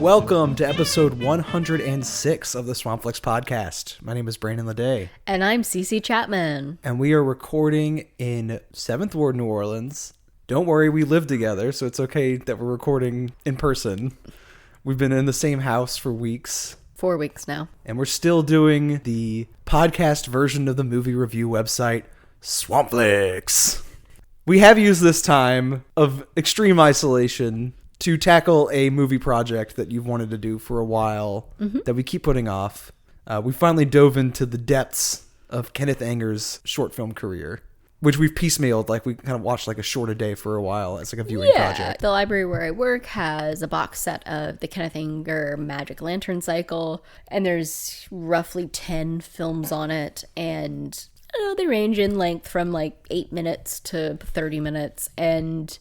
Welcome to episode 106 of the Swampflix podcast. My name is Brandon Leday. And I'm Cece Chapman. And we are recording in 7th Ward, New Orleans. Don't worry, we live together, so it's okay that we're recording in person. We've been in the same house for weeks. 4 weeks now. And we're still doing the podcast version of the movie review website, Swampflix. We have used this time of extreme isolation to tackle a movie project that you've wanted to do for a while that we keep putting off. We finally dove into the depths of Kenneth Anger's short film career, which we've piecemealed. Like, we kind of watched like a short a day for a while. It's like a viewing project. The library where I work has a box set of the Kenneth Anger Magick Lantern Cycle, and there's roughly 10 films on it, and they range in length from like 8 minutes to 30 minutes, and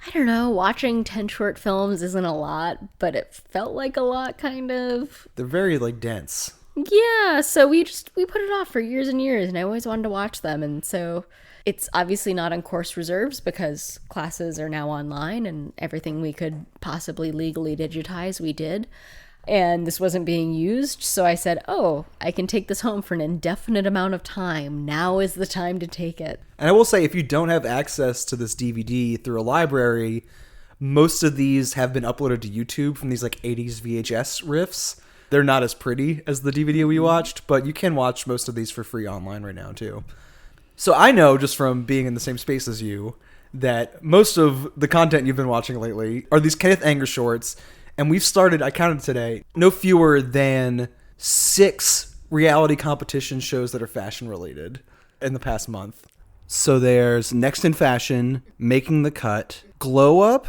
I don't know, watching 10 short films isn't a lot, but it felt like a lot, kind of. They're very, like, dense. Yeah, so we put it off for years and years, and I always wanted to watch them, and so it's obviously not on course reserves because classes are now online, and everything we could possibly legally digitize, we did. And this wasn't being used, so I said, I can take this home for an indefinite amount of time. Now is the time to take it. And I will say, if you don't have access to this DVD through a library, most of these have been uploaded to YouTube from these like 80s VHS riffs. They're not as pretty as the DVD we watched, but you can watch most of these for free online right now too. So I know, just from being in the same space as you, that most of the content you've been watching lately are these Kenneth Anger shorts. And we've started, I counted today, no fewer than 6 reality competition shows that are fashion related in the past month. So there's Next in Fashion, Making the Cut, Glow Up,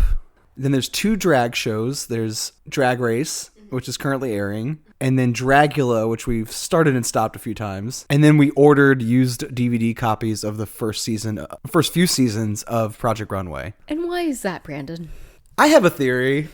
then there's 2 drag shows. There's Drag Race, which is currently airing, and then Dragula, which we've started and stopped a few times. And then we ordered used DVD copies of the first few seasons of Project Runway. And why is that, Brandon? I have a theory.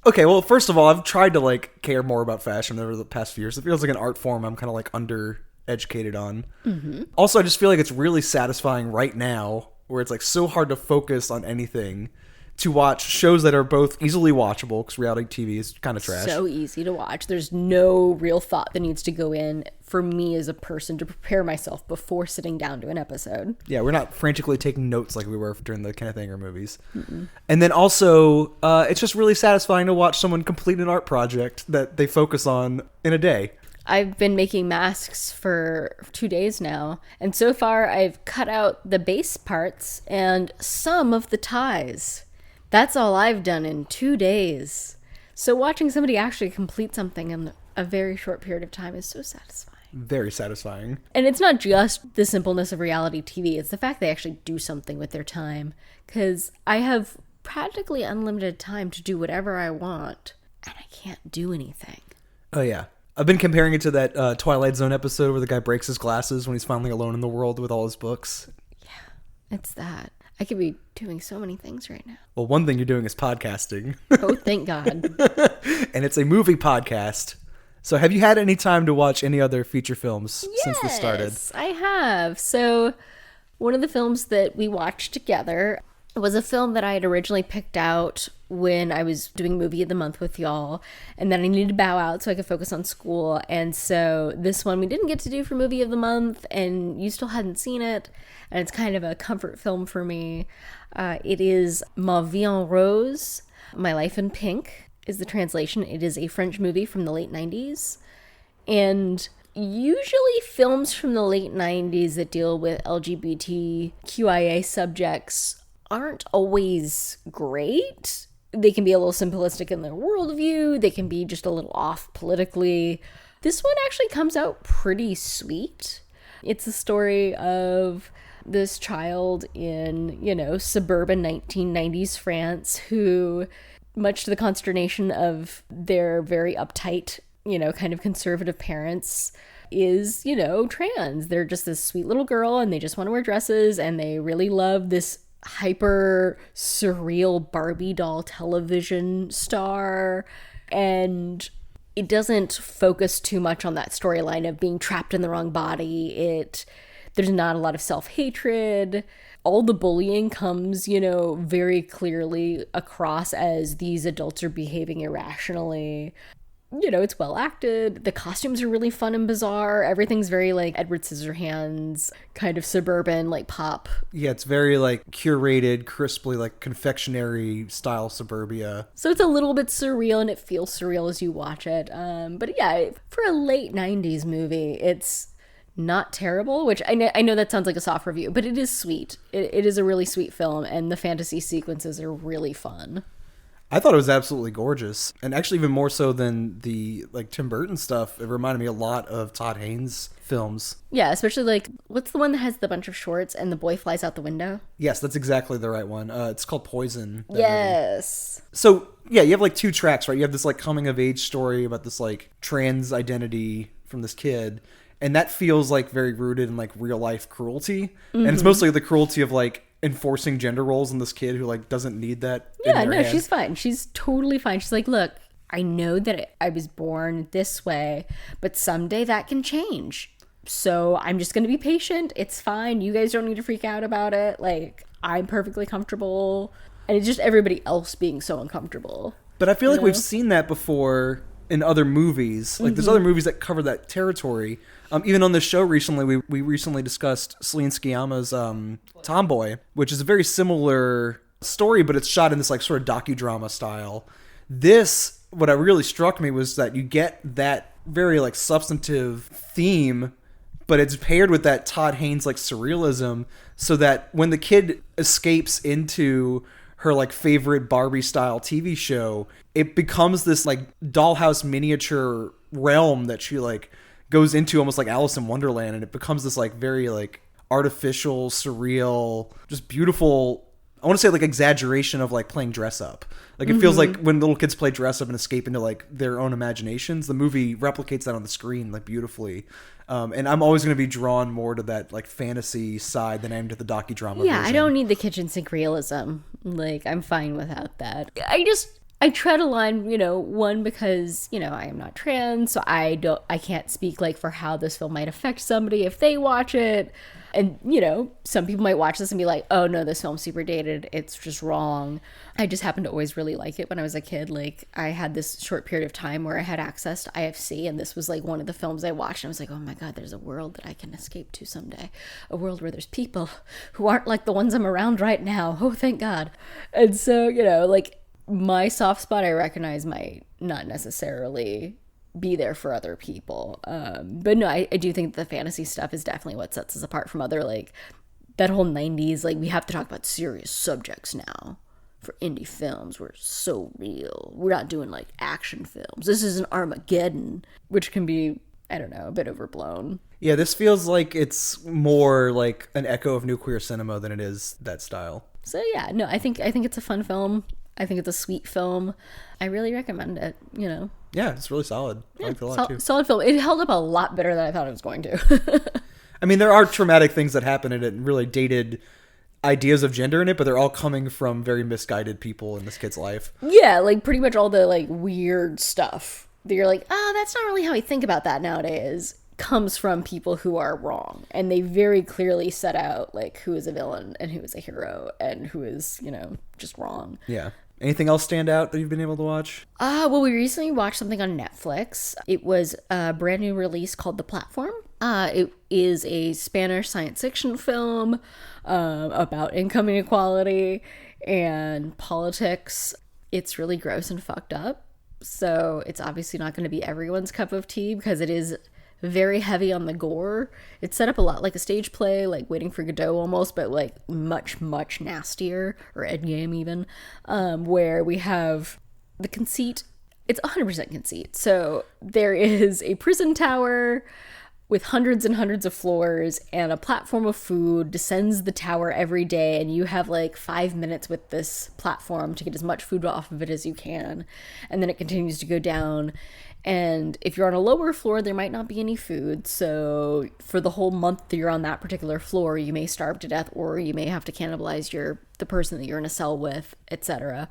Okay, well, first of all, I've tried to, like, care more about fashion over the past few years. It feels like an art form I'm kind of, like, undereducated on. Mm-hmm. Also, I just feel like it's really satisfying right now, where it's, like, so hard to focus on anything, to watch shows that are both easily watchable, because reality TV is kind of trash. So easy to watch. There's no real thought that needs to go in for me as a person to prepare myself before sitting down to an episode. Yeah, we're not frantically taking notes like we were during the Kenneth Anger movies. Mm-mm. And then also, it's just really satisfying to watch someone complete an art project that they focus on in a day. I've been making masks for 2 days now, and so far I've cut out the base parts and some of the ties. That's all I've done in 2 days. So watching somebody actually complete something in a very short period of time is so satisfying. Very satisfying. And it's not just the simpleness of reality TV. It's the fact they actually do something with their time. Because I have practically unlimited time to do whatever I want. And I can't do anything. Oh, yeah. I've been comparing it to that Twilight Zone episode where the guy breaks his glasses when he's finally alone in the world with all his books. Yeah, it's that. I could be doing so many things right now. Well, one thing you're doing is podcasting. Oh, thank God. And it's a movie podcast. So have you had any time to watch any other feature films since this started? Yes, I have. So one of the films that we watched together was a film that I had originally picked out when I was doing Movie of the Month with y'all, and then I needed to bow out so I could focus on school. And so this one we didn't get to do for Movie of the Month, and you still hadn't seen it, and it's kind of a comfort film for me. It is Ma Vie en Rose, My Life in Pink is the translation. It is a French movie from the late 90s, and usually films from the late 90s that deal with LGBTQIA subjects aren't always great. They can be a little simplistic in their worldview. They can be just a little off politically. This one actually comes out pretty sweet. It's a story of this child in, suburban 1990s France who, much to the consternation of their very uptight, kind of conservative parents, is, trans. They're just this sweet little girl and they just want to wear dresses and they really love this hyper surreal Barbie doll television star, and it doesn't focus too much on that storyline of being trapped in the wrong body. There's not a lot of self-hatred. all the bullying comes, very clearly across as these adults are behaving irrationally. It's well acted. The costumes are really fun and bizarre. Everything's very like Edward Scissorhands, kind of suburban, like pop. Yeah, it's very like curated, crisply like confectionery style suburbia. So it's a little bit surreal, and it feels surreal as you watch it. But yeah, for a late 90s movie, it's not terrible, which I know that sounds like a soft review, but it is sweet. It is a really sweet film, and the fantasy sequences are really fun. I thought it was absolutely gorgeous, and actually even more so than the like Tim Burton stuff. It reminded me a lot of Todd Haynes films. Yeah, especially like, what's the one that has the bunch of shorts and the boy flies out the window? Yes, that's exactly the right one. It's called Poison. Yes. Movie. So yeah, you have like two tracks, right? You have this like coming of age story about this like trans identity from this kid, and that feels like very rooted in like real life cruelty, and it's mostly the cruelty of like enforcing gender roles in this kid who like doesn't need that. Yeah, no, she's fine. She's totally fine. She's like, look, I know that I was born this way, but someday that can change. So I'm just going to be patient. It's fine. You guys don't need to freak out about it. Like, I'm perfectly comfortable. And it's just everybody else being so uncomfortable. But I feel like we've seen that before in other movies. Like there's other movies that cover that territory. Even on this show recently, we recently discussed Celine Sciamma's Tomboy, which is a very similar story, but it's shot in this like sort of docudrama style. This, what really struck me was that you get that very like substantive theme, but it's paired with that Todd Haynes like surrealism, so that when the kid escapes into her like favorite Barbie style TV show, it becomes this like dollhouse miniature realm that she like goes into, almost like Alice in Wonderland, and it becomes this like very like artificial, surreal, just beautiful, I want to say like exaggeration of like playing dress up. Like it feels like when little kids play dress up and escape into like their own imaginations, the movie replicates that on the screen like beautifully. And I'm always going to be drawn more to that like fantasy side than I am to the docudrama version. I don't need the kitchen sink realism. Like, I'm fine without that. I tread a line, one, because, I am not trans, so I can't speak like for how this film might affect somebody if they watch it. And, some people might watch this and be like, oh no, this film's super dated. It's just wrong. I just happened to always really like it when I was a kid. Like, I had this short period of time where I had access to IFC, and this was like one of the films I watched. And I was like, oh my God, there's a world that I can escape to someday. A world where there's people who aren't like the ones I'm around right now. Oh, thank God. And so, like, my soft spot I recognize might not necessarily be there for other people. But no, I do think the fantasy stuff is definitely what sets us apart from other, like, that whole 90s, like, we have to talk about serious subjects now for indie films. We're so real. We're not doing, like, action films. This is an Armageddon, which can be, I don't know, a bit overblown. Yeah, this feels like it's more like an echo of new queer cinema than it is that style. So yeah, no, I think it's a fun film. I think it's a sweet film. I really recommend it, Yeah, it's really solid. I liked it a lot too. Solid film. It held up a lot better than I thought it was going to. I mean, there are traumatic things that happen in it and really dated ideas of gender in it, but they're all coming from very misguided people in this kid's life. Yeah, like pretty much all the like weird stuff that you're like, oh, that's not really how I think about that nowadays, comes from people who are wrong. And they very clearly set out like who is a villain and who is a hero and who is, just wrong. Yeah. Anything else stand out that you've been able to watch? Well, we recently watched something on Netflix. It was a brand new release called The Platform. It is a Spanish science fiction film about income inequality and politics. It's really gross and fucked up. So it's obviously not going to be everyone's cup of tea because it is very heavy on the gore. It's set up a lot like a stage play, like Waiting for Godot almost, but like much, much nastier, or Endgame even, where we have the conceit. It's 100% conceit. So there is a prison tower with hundreds and hundreds of floors, and a platform of food descends the tower every day, and you have like 5 minutes with this platform to get as much food off of it as you can, and then it continues to go down. And if you're on a lower floor, there might not be any food. So for the whole month that you're on that particular floor, you may starve to death, or you may have to cannibalize the person that you're in a cell with, etc.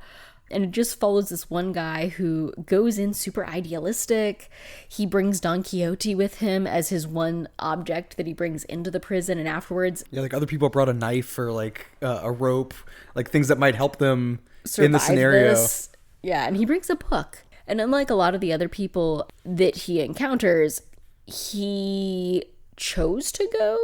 And it just follows this one guy who goes in super idealistic. He brings Don Quixote with him as his one object that he brings into the prison, and afterwards... Yeah, like other people brought a knife or like a rope, like things that might help them survive in the scenario. This. Yeah, and he brings a book. And unlike a lot of the other people that he encounters, he chose to go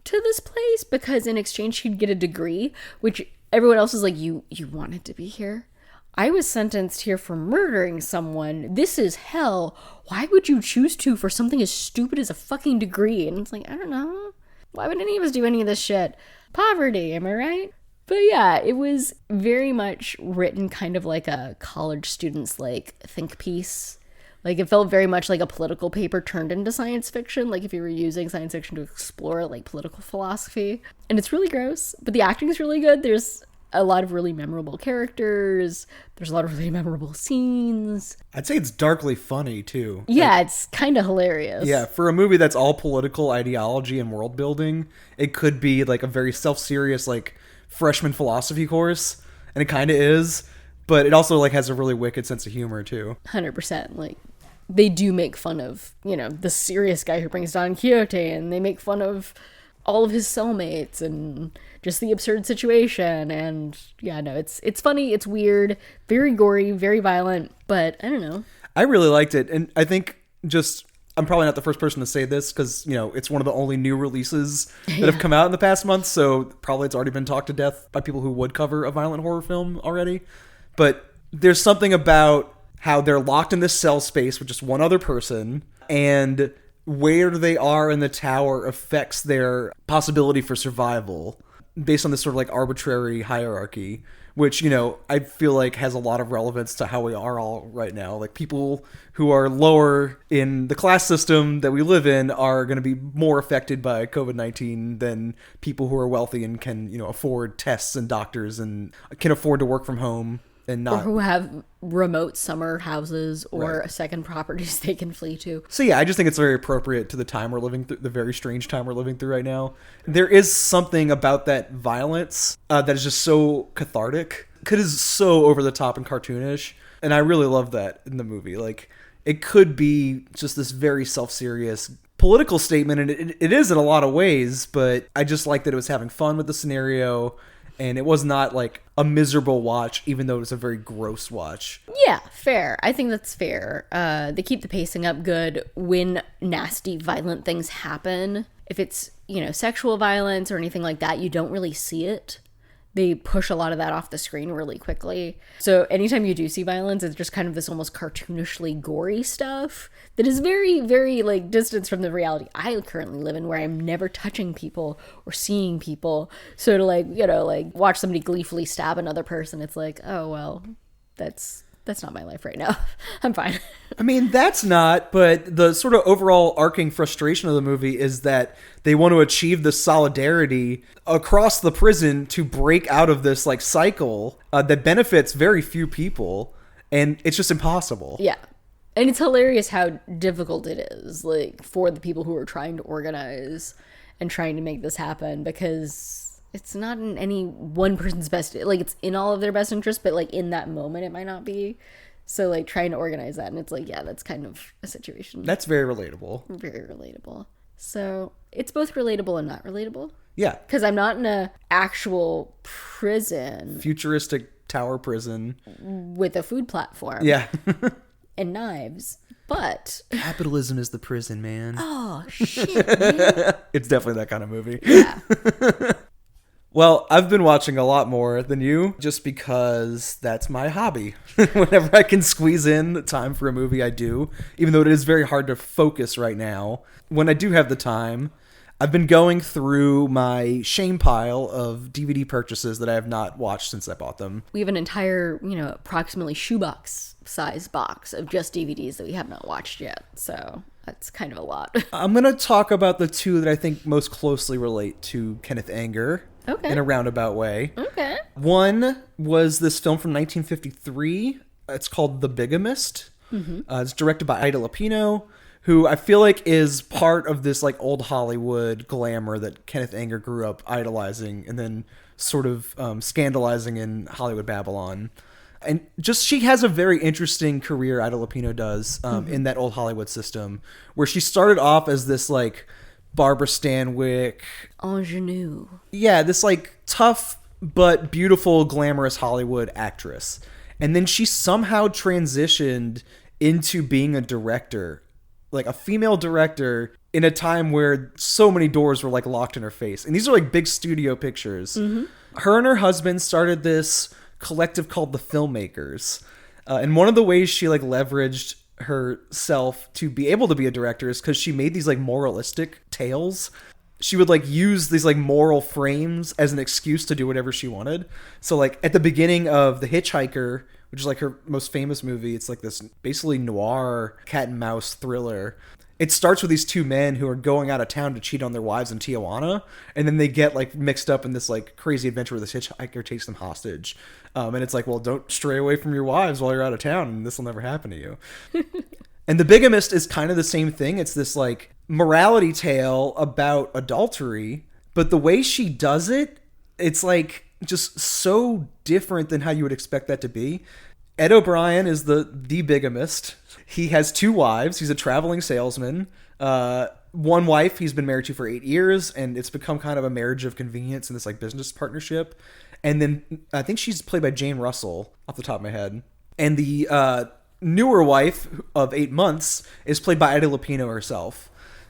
to this place because in exchange he'd get a degree, which everyone else is like, you wanted to be here? I was sentenced here for murdering someone. This is hell. Why would you choose to for something as stupid as a fucking degree? And it's like, I don't know. Why would any of us do any of this shit? Poverty, am I right? But yeah, it was very much written kind of like a college student's like think piece. Like it felt very much like a political paper turned into science fiction. Like if you were using science fiction to explore like political philosophy. And it's really gross, but the acting is really good. There's a lot of really memorable characters. There's a lot of really memorable scenes. I'd say it's darkly funny too. Yeah, it's kind of hilarious. Yeah, for a movie that's all political ideology and world building, it could be like a very self-serious like freshman philosophy course, and it kind of is, but it also like has a really wicked sense of humor too. 100%. Like they do make fun of, you know, the serious guy who brings Don Quixote, and they make fun of all of his cellmates and just the absurd situation. And yeah, no, it's funny, it's weird, very gory, very violent, but I don't know. I really liked it, and I think just I'm probably not the first person to say this because, you know, it's one of the only new releases that have come out in the past month, so probably it's already been talked to death by people who would cover a violent horror film already. But there's something about how they're locked in this cell space with just one other person, and where they are in the tower affects their possibility for survival based on this sort of like arbitrary hierarchy, which, you know, I feel like has a lot of relevance to how we are all right now. Like people who are lower in the class system that we live in are going to be more affected by COVID-19 than people who are wealthy and can, you know, afford tests and doctors and can afford to work from home. And not, or who have remote summer houses or second properties they can flee to. So yeah, I just think it's very appropriate to the time we're living through, the very strange time we're living through right now. There is something about that violence that is just so cathartic. It is so over the top and cartoonish, and I really love that in the movie. Like, it could be just this very self-serious political statement, and it is in a lot of ways, but I just like that it was having fun with the scenario. And it was not like a miserable watch, even though it was a very gross watch. Yeah, fair. I think that's fair. They keep the pacing up good when nasty, violent things happen. If it's, you know, sexual violence or anything like that, you don't really see it. They push a lot of that off the screen really quickly. So anytime you do see violence, it's just kind of this almost cartoonishly gory stuff that is very, very like distance from the reality I currently live in, where I'm never touching people or seeing people. So to like, you know, like watch somebody gleefully stab another person, it's like, oh, well, that's not my life right now. I'm fine. I mean, that's not, but the sort of overall arcing frustration of the movie is that they want to achieve this solidarity across the prison to break out of this like cycle that benefits very few people, and it's just impossible. Yeah. And it's hilarious how difficult it is, like, for the people who are trying to organize and trying to make this happen, because it's not in any one person's best, like, it's in all of their best interest, but like in that moment it might not be. So like trying to organize that, and it's like, yeah, that's kind of a situation. That's very relatable. Very relatable. So it's both relatable and not relatable. Yeah. Because I'm not in a actual prison. Futuristic tower prison. With a food platform. Yeah. And knives. But capitalism is the prison, man. Oh, shit, man. It's definitely that kind of movie. Yeah. Well, I've been watching a lot more than you just because that's my hobby. Whenever I can squeeze in the time for a movie, I do, even though it is very hard to focus right now. When I do have the time, I've been going through my shame pile of DVD purchases that I have not watched since I bought them. We have an entire, you know, approximately shoebox size box of just DVDs that we have not watched yet. So that's kind of a lot. I'm going to talk about the two that I think most closely relate to Kenneth Anger. Okay. In a roundabout way. Okay. One was this film from 1953. It's called The Bigamist. Mm-hmm. It's directed by Ida Lupino, who I feel like is part of this like old Hollywood glamour that Kenneth Anger grew up idolizing and then sort of scandalizing in Hollywood Babylon. And just she has a very interesting career, Ida Lupino does, in that old Hollywood system, where she started off as this like Barbara Stanwyck ingenue. Yeah, this like tough but beautiful, glamorous Hollywood actress. And then she somehow transitioned into being a director, like a female director, in a time where so many doors were like locked in her face. And these are like big studio pictures. Her and her husband started this collective called the Filmmakers. And one of the ways she like leveraged herself to be able to be a director is because she made these like moralistic tales. She would like use these like moral frames as an excuse to do whatever she wanted. So like at the beginning of The Hitchhiker, which is like her most famous movie, it's like this basically noir cat and mouse thriller. It starts with these two men who are going out of town to cheat on their wives in Tijuana, and then they get like mixed up in this like crazy adventure where this hitchhiker takes them hostage. And it's like, well, don't stray away from your wives while you're out of town, and this will never happen to you. And The Bigamist is kind of the same thing. It's this like morality tale about adultery, but the way she does it, it's like just so different than how you would expect that to be. Ed O'Brien is the bigamist. He has 2 wives. He's a traveling salesman. One wife he's been married to for 8 years, and it's become kind of a marriage of convenience in this like business partnership. And then I think she's played by Jane Russell off the top of my head. And the newer wife of 8 months is played by Ida Lupino herself.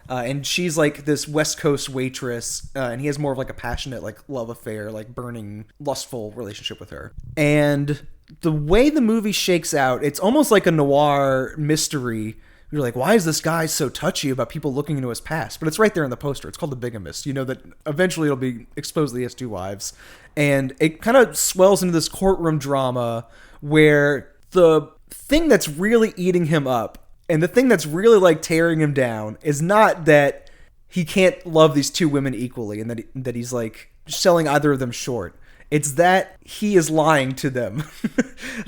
And she's like this West Coast waitress, and he has more of like a passionate like love affair, like burning, lustful relationship with her. And the way the movie shakes out, it's almost like a noir mystery. You're like, why is this guy so touchy about people looking into his past? But it's right there in the poster. It's called The Bigamist. You know that eventually it'll be exposed that he has 2 wives. And it kind of swells into this courtroom drama where the thing that's really eating him up and the thing that's really like tearing him down is not that he can't love these 2 women equally and that he's like selling either of them short. It's that he is lying to them.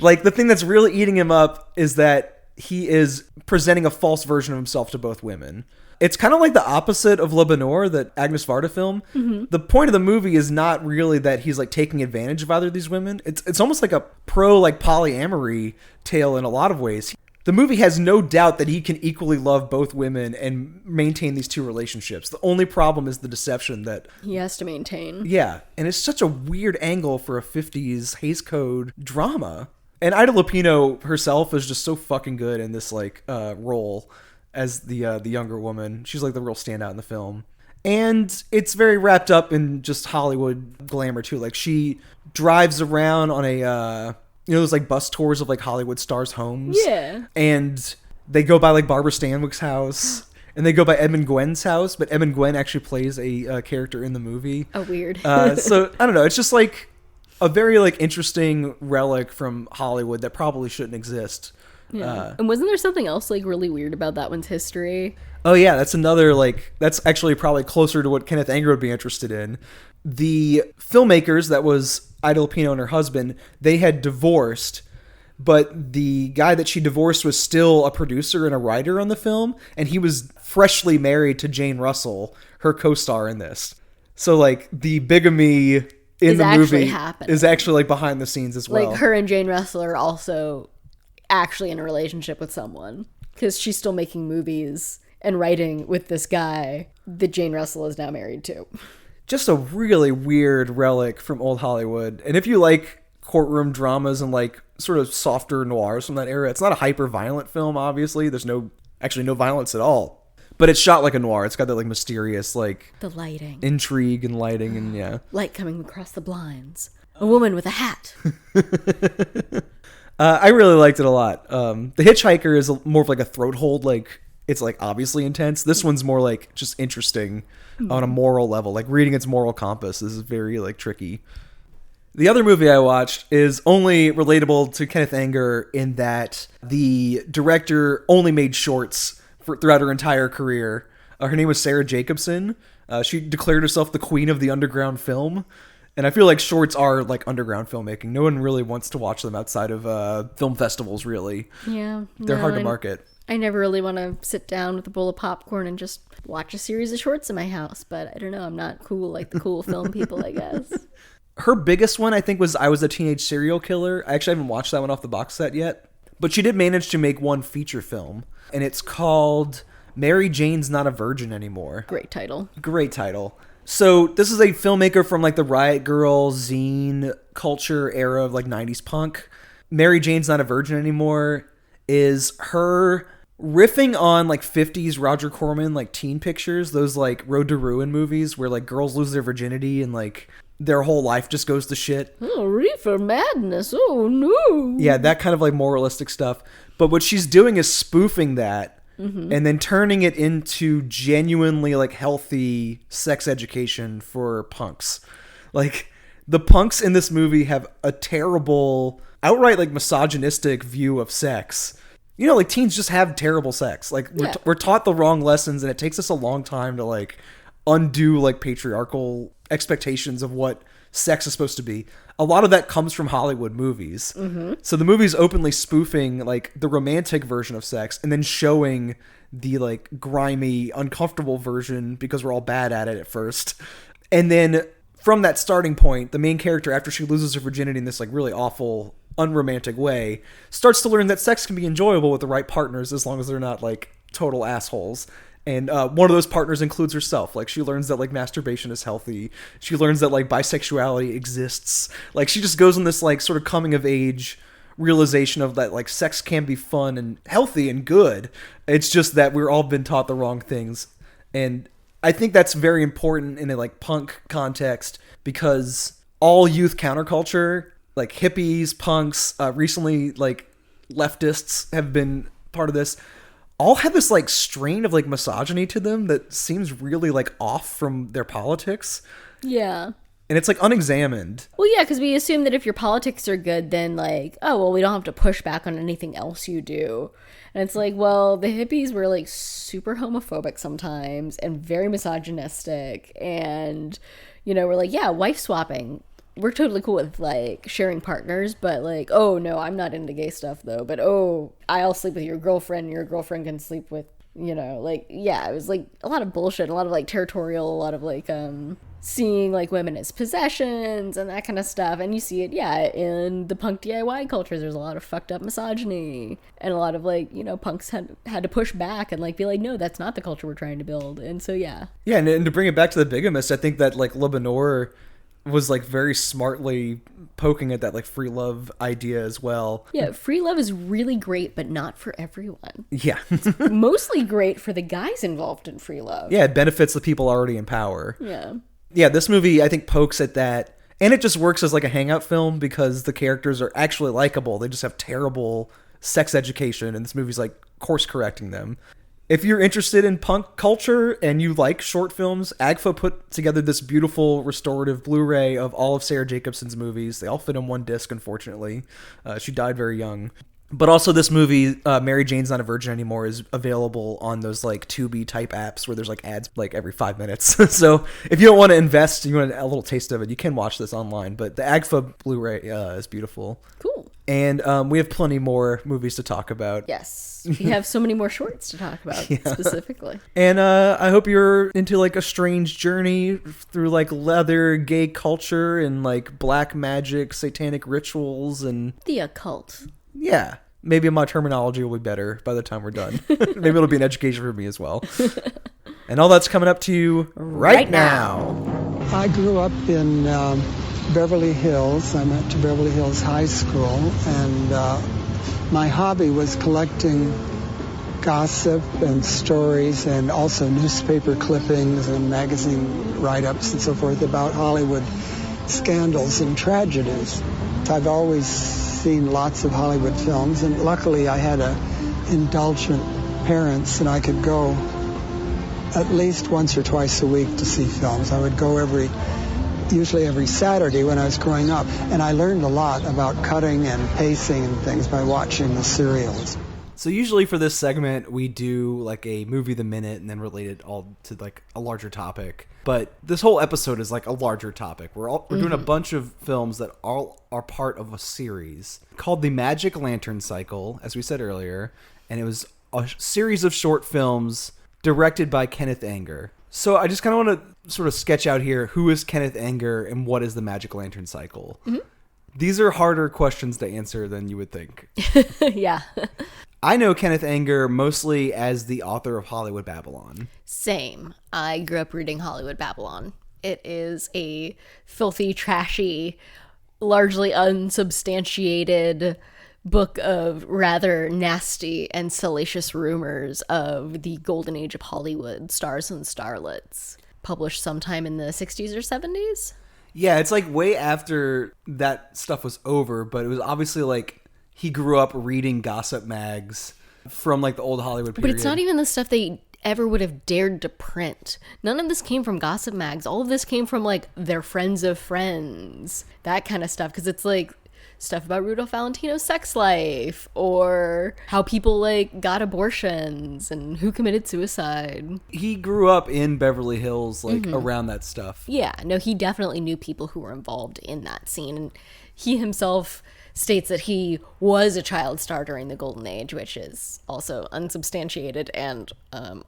Like the thing that's really eating him up is that he is presenting a false version of himself to both women. It's kind of like the opposite of Le Bonheur, that Agnes Varda film. The point of the movie is not really that he's like taking advantage of either of these women. It's almost like a pro like polyamory tale in a lot of ways. The movie has no doubt that he can equally love both women and maintain these 2 relationships. The only problem is the deception that he has to maintain. Yeah, and it's such a weird angle for a 50s Hays Code drama. And Ida Lupino herself is just so fucking good in this like role as the younger woman. She's like the real standout in the film. And it's very wrapped up in just Hollywood glamour too. Like she drives around on a those like bus tours of like Hollywood stars' homes. Yeah. And they go by like Barbara Stanwyck's house. And they go by Edmund Gwen's house, but Edmund Gwen actually plays a character in the movie. Oh, weird. So I don't know. It's just like a very like interesting relic from Hollywood that probably shouldn't exist. Yeah. And wasn't there something else like really weird about that one's history? Oh yeah, that's another like that's actually probably closer to what Kenneth Anger would be interested in. The Filmmakers, that was Ida Lupino and her husband, they had divorced, but the guy that she divorced was still a producer and a writer on the film, and he was freshly married to Jane Russell, her co-star in this. So like the bigamy in the movie is actually like behind the scenes as well. Like her and Jane Russell are also actually in a relationship with someone, because she's still making movies and writing with this guy that Jane Russell is now married to. Just a really weird relic from old Hollywood. And if you like courtroom dramas and like sort of softer noirs from that era, it's not a hyper violent film, obviously. There's no violence at all. But it's shot like a noir. It's got that like mysterious like the lighting, intrigue and lighting and yeah. Light coming across the blinds. A woman with a hat. I really liked it a lot. The Hitchhiker is more of like a throat hold, like it's like obviously intense. This one's more like just interesting on a moral level. Like reading its moral compass is very like tricky. The other movie I watched is only relatable to Kenneth Anger in that the director only made shorts throughout her entire career. Her name was Sarah Jacobson. She declared herself the queen of the underground film. And I feel like shorts are like underground filmmaking. No one really wants to watch them outside of film festivals, really. Yeah. They're hard to market. I never really want to sit down with a bowl of popcorn and just watch a series of shorts in my house. But I don't know. I'm not cool like the cool film people, I guess. Her biggest one, I think, was I Was a Teenage Serial Killer. I actually haven't watched that one off the box set yet. But she did manage to make one feature film, and it's called Mary Jane's Not a Virgin Anymore. Great title. Great title. So this is a filmmaker from like the Riot Girl zine culture era of like 90s punk. Mary Jane's Not a Virgin Anymore is her riffing on like 50s Roger Corman like teen pictures, those like Road to Ruin movies where like girls lose their virginity and like their whole life just goes to shit. Oh, reefer madness. Oh, no. Yeah, that kind of like moralistic stuff. But what she's doing is spoofing that and then turning it into genuinely like healthy sex education for punks. Like the punks in this movie have a terrible, outright like misogynistic view of sex. You know, like teens just have terrible sex. Like we're taught the wrong lessons, and it takes us a long time to like undo like patriarchal expectations of what sex is supposed to be. A lot of that comes from Hollywood movies. So the movie's openly spoofing like the romantic version of sex and then showing the like grimy, uncomfortable version because we're all bad at it at first. And then from that starting point, the main character, after she loses her virginity in this like really awful, unromantic way, starts to learn that sex can be enjoyable with the right partners as long as they're not like total assholes. And one of those partners includes herself. Like, she learns that, like, masturbation is healthy. She learns that, like, bisexuality exists. Like, she just goes on this, like, sort of coming-of-age realization of that, like, sex can be fun and healthy and good. It's just that we're all been taught the wrong things. And I think that's very important in a, like, punk context because all youth counterculture, like, hippies, punks, recently, like, leftists have been part of this, all have this like strain of like misogyny to them that seems really like off from their politics. Yeah. And it's like unexamined. Well, yeah, because we assume that if your politics are good, then like, oh, well, we don't have to push back on anything else you do. And it's like, well, the hippies were like super homophobic sometimes and very misogynistic. And, you know, we're like, yeah, wife swapping. We're totally cool with like sharing partners, but like, oh no, I'm not into gay stuff though. But oh, I'll sleep with your girlfriend and your girlfriend can sleep with, you know, like, yeah, it was like a lot of bullshit, a lot of like territorial, a lot of like seeing like women as possessions and that kind of stuff. And you see it, yeah, in the punk DIY culture. There's a lot of fucked up misogyny and a lot of like, you know, punks had to push back and like be like, no, that's not the culture we're trying to build. And so yeah, and to bring it back to the Bigamist, I think that like Lebanor was like very smartly poking at that like free love idea as well. Yeah, free love is really great, but not for everyone. Yeah. Mostly great for the guys involved in free love. Yeah, it benefits the people already in power. Yeah. Yeah, this movie I think pokes at that, and it just works as like a hangout film because the characters are actually likable. They just have terrible sex education, and this movie's like course correcting them. If you're interested in punk culture and you like short films, AGFA put together this beautiful restorative Blu-ray of all of Sarah Jacobson's movies. They all fit on one disc, unfortunately. She died very young. But also this movie, Mary Jane's Not a Virgin Anymore, is available on those like Tubi type apps where there's like ads like every 5 minutes. So if you don't want to invest, you want a little taste of it, you can watch this online. But the AGFA Blu-ray is beautiful. Cool. And we have plenty more movies to talk about. Yes. We have so many more shorts to talk about specifically. And I hope you're into like a strange journey through like leather, gay culture, and like black magic, satanic rituals, and the occult. Yeah. Maybe my terminology will be better by the time we're done. Maybe it'll be an education for me as well. And all that's coming up to you right now. I grew up in Beverly Hills. I went to Beverly Hills High School, and my hobby was collecting gossip and stories and also newspaper clippings and magazine write-ups and so forth about Hollywood scandals and tragedies. I've always seen lots of Hollywood films, and luckily I had indulgent parents and I could go at least once or twice a week to see films. I would go usually every Saturday when I was growing up, and I learned a lot about cutting and pacing and things by watching the serials. So usually for this segment, we do like a movie of the minute and then relate it all to like a larger topic. But this whole episode is like a larger topic. We're doing a bunch of films that all are part of a series called the Magick Lantern Cycle, as we said earlier. And it was a series of short films directed by Kenneth Anger. So I just kind of want to sort of sketch out here, who is Kenneth Anger and what is the Magick Lantern Cycle? Mm-hmm. These are harder questions to answer than you would think. Yeah. I know Kenneth Anger mostly as the author of Hollywood Babylon. Same. I grew up reading Hollywood Babylon. It is a filthy, trashy, largely unsubstantiated book of rather nasty and salacious rumors of the golden age of Hollywood stars and starlets, published sometime in the 60s or 70s. Yeah, it's like way after that stuff was over, but it was obviously like he grew up reading gossip mags from like the old Hollywood period. But it's not even the stuff they ever would have dared to print. None of this came from gossip mags. All of this came from like their friends of friends, that kind of stuff. Because it's like stuff about Rudolph Valentino's sex life, or how people like got abortions and who committed suicide. He grew up in Beverly Hills, like around that stuff. Yeah, no, he definitely knew people who were involved in that scene. And he himself states that he was a child star during the Golden Age, which is also unsubstantiated and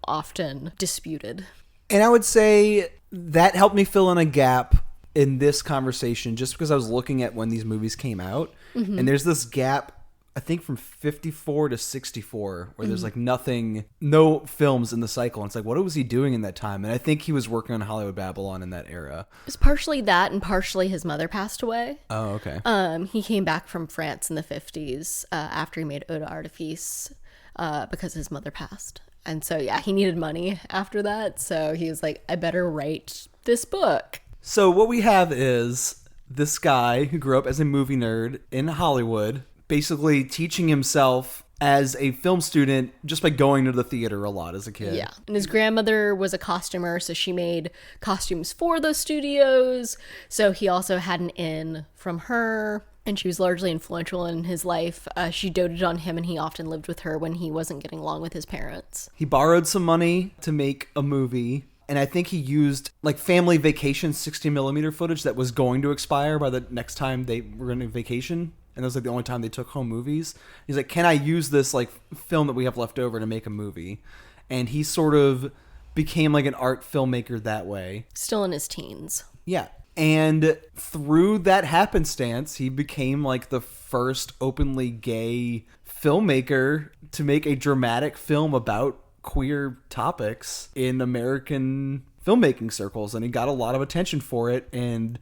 often disputed. And I would say that helped me fill in a gap in this conversation, just because I was looking at when these movies came out. Mm-hmm. And there's this gap, I think from 54 to 64, where there's like no films in the cycle. And it's like, what was he doing in that time? And I think he was working on Hollywood Babylon in that era. It's partially that, and partially his mother passed away. Oh, okay. He came back from France in the 50s after he made Eau d'Artifice because his mother passed. And so, yeah, he needed money after that. So he was like, I better write this book. So what we have is this guy who grew up as a movie nerd in Hollywood, basically teaching himself as a film student just by going to the theater a lot as a kid. Yeah. And his grandmother was a costumer, so she made costumes for those studios. So he also had an in from her, and she was largely influential in his life. She doted on him, and he often lived with her when he wasn't getting along with his parents. He borrowed some money to make a movie. And I think he used like family vacation 60mm footage that was going to expire by the next time they were on vacation. And that was like the only time they took home movies. He's like, can I use this like film that we have left over to make a movie? And he sort of became like an art filmmaker that way. Still in his teens. Yeah. And through that happenstance, he became like the first openly gay filmmaker to make a dramatic film about queer topics in American filmmaking circles, and he got a lot of attention for it and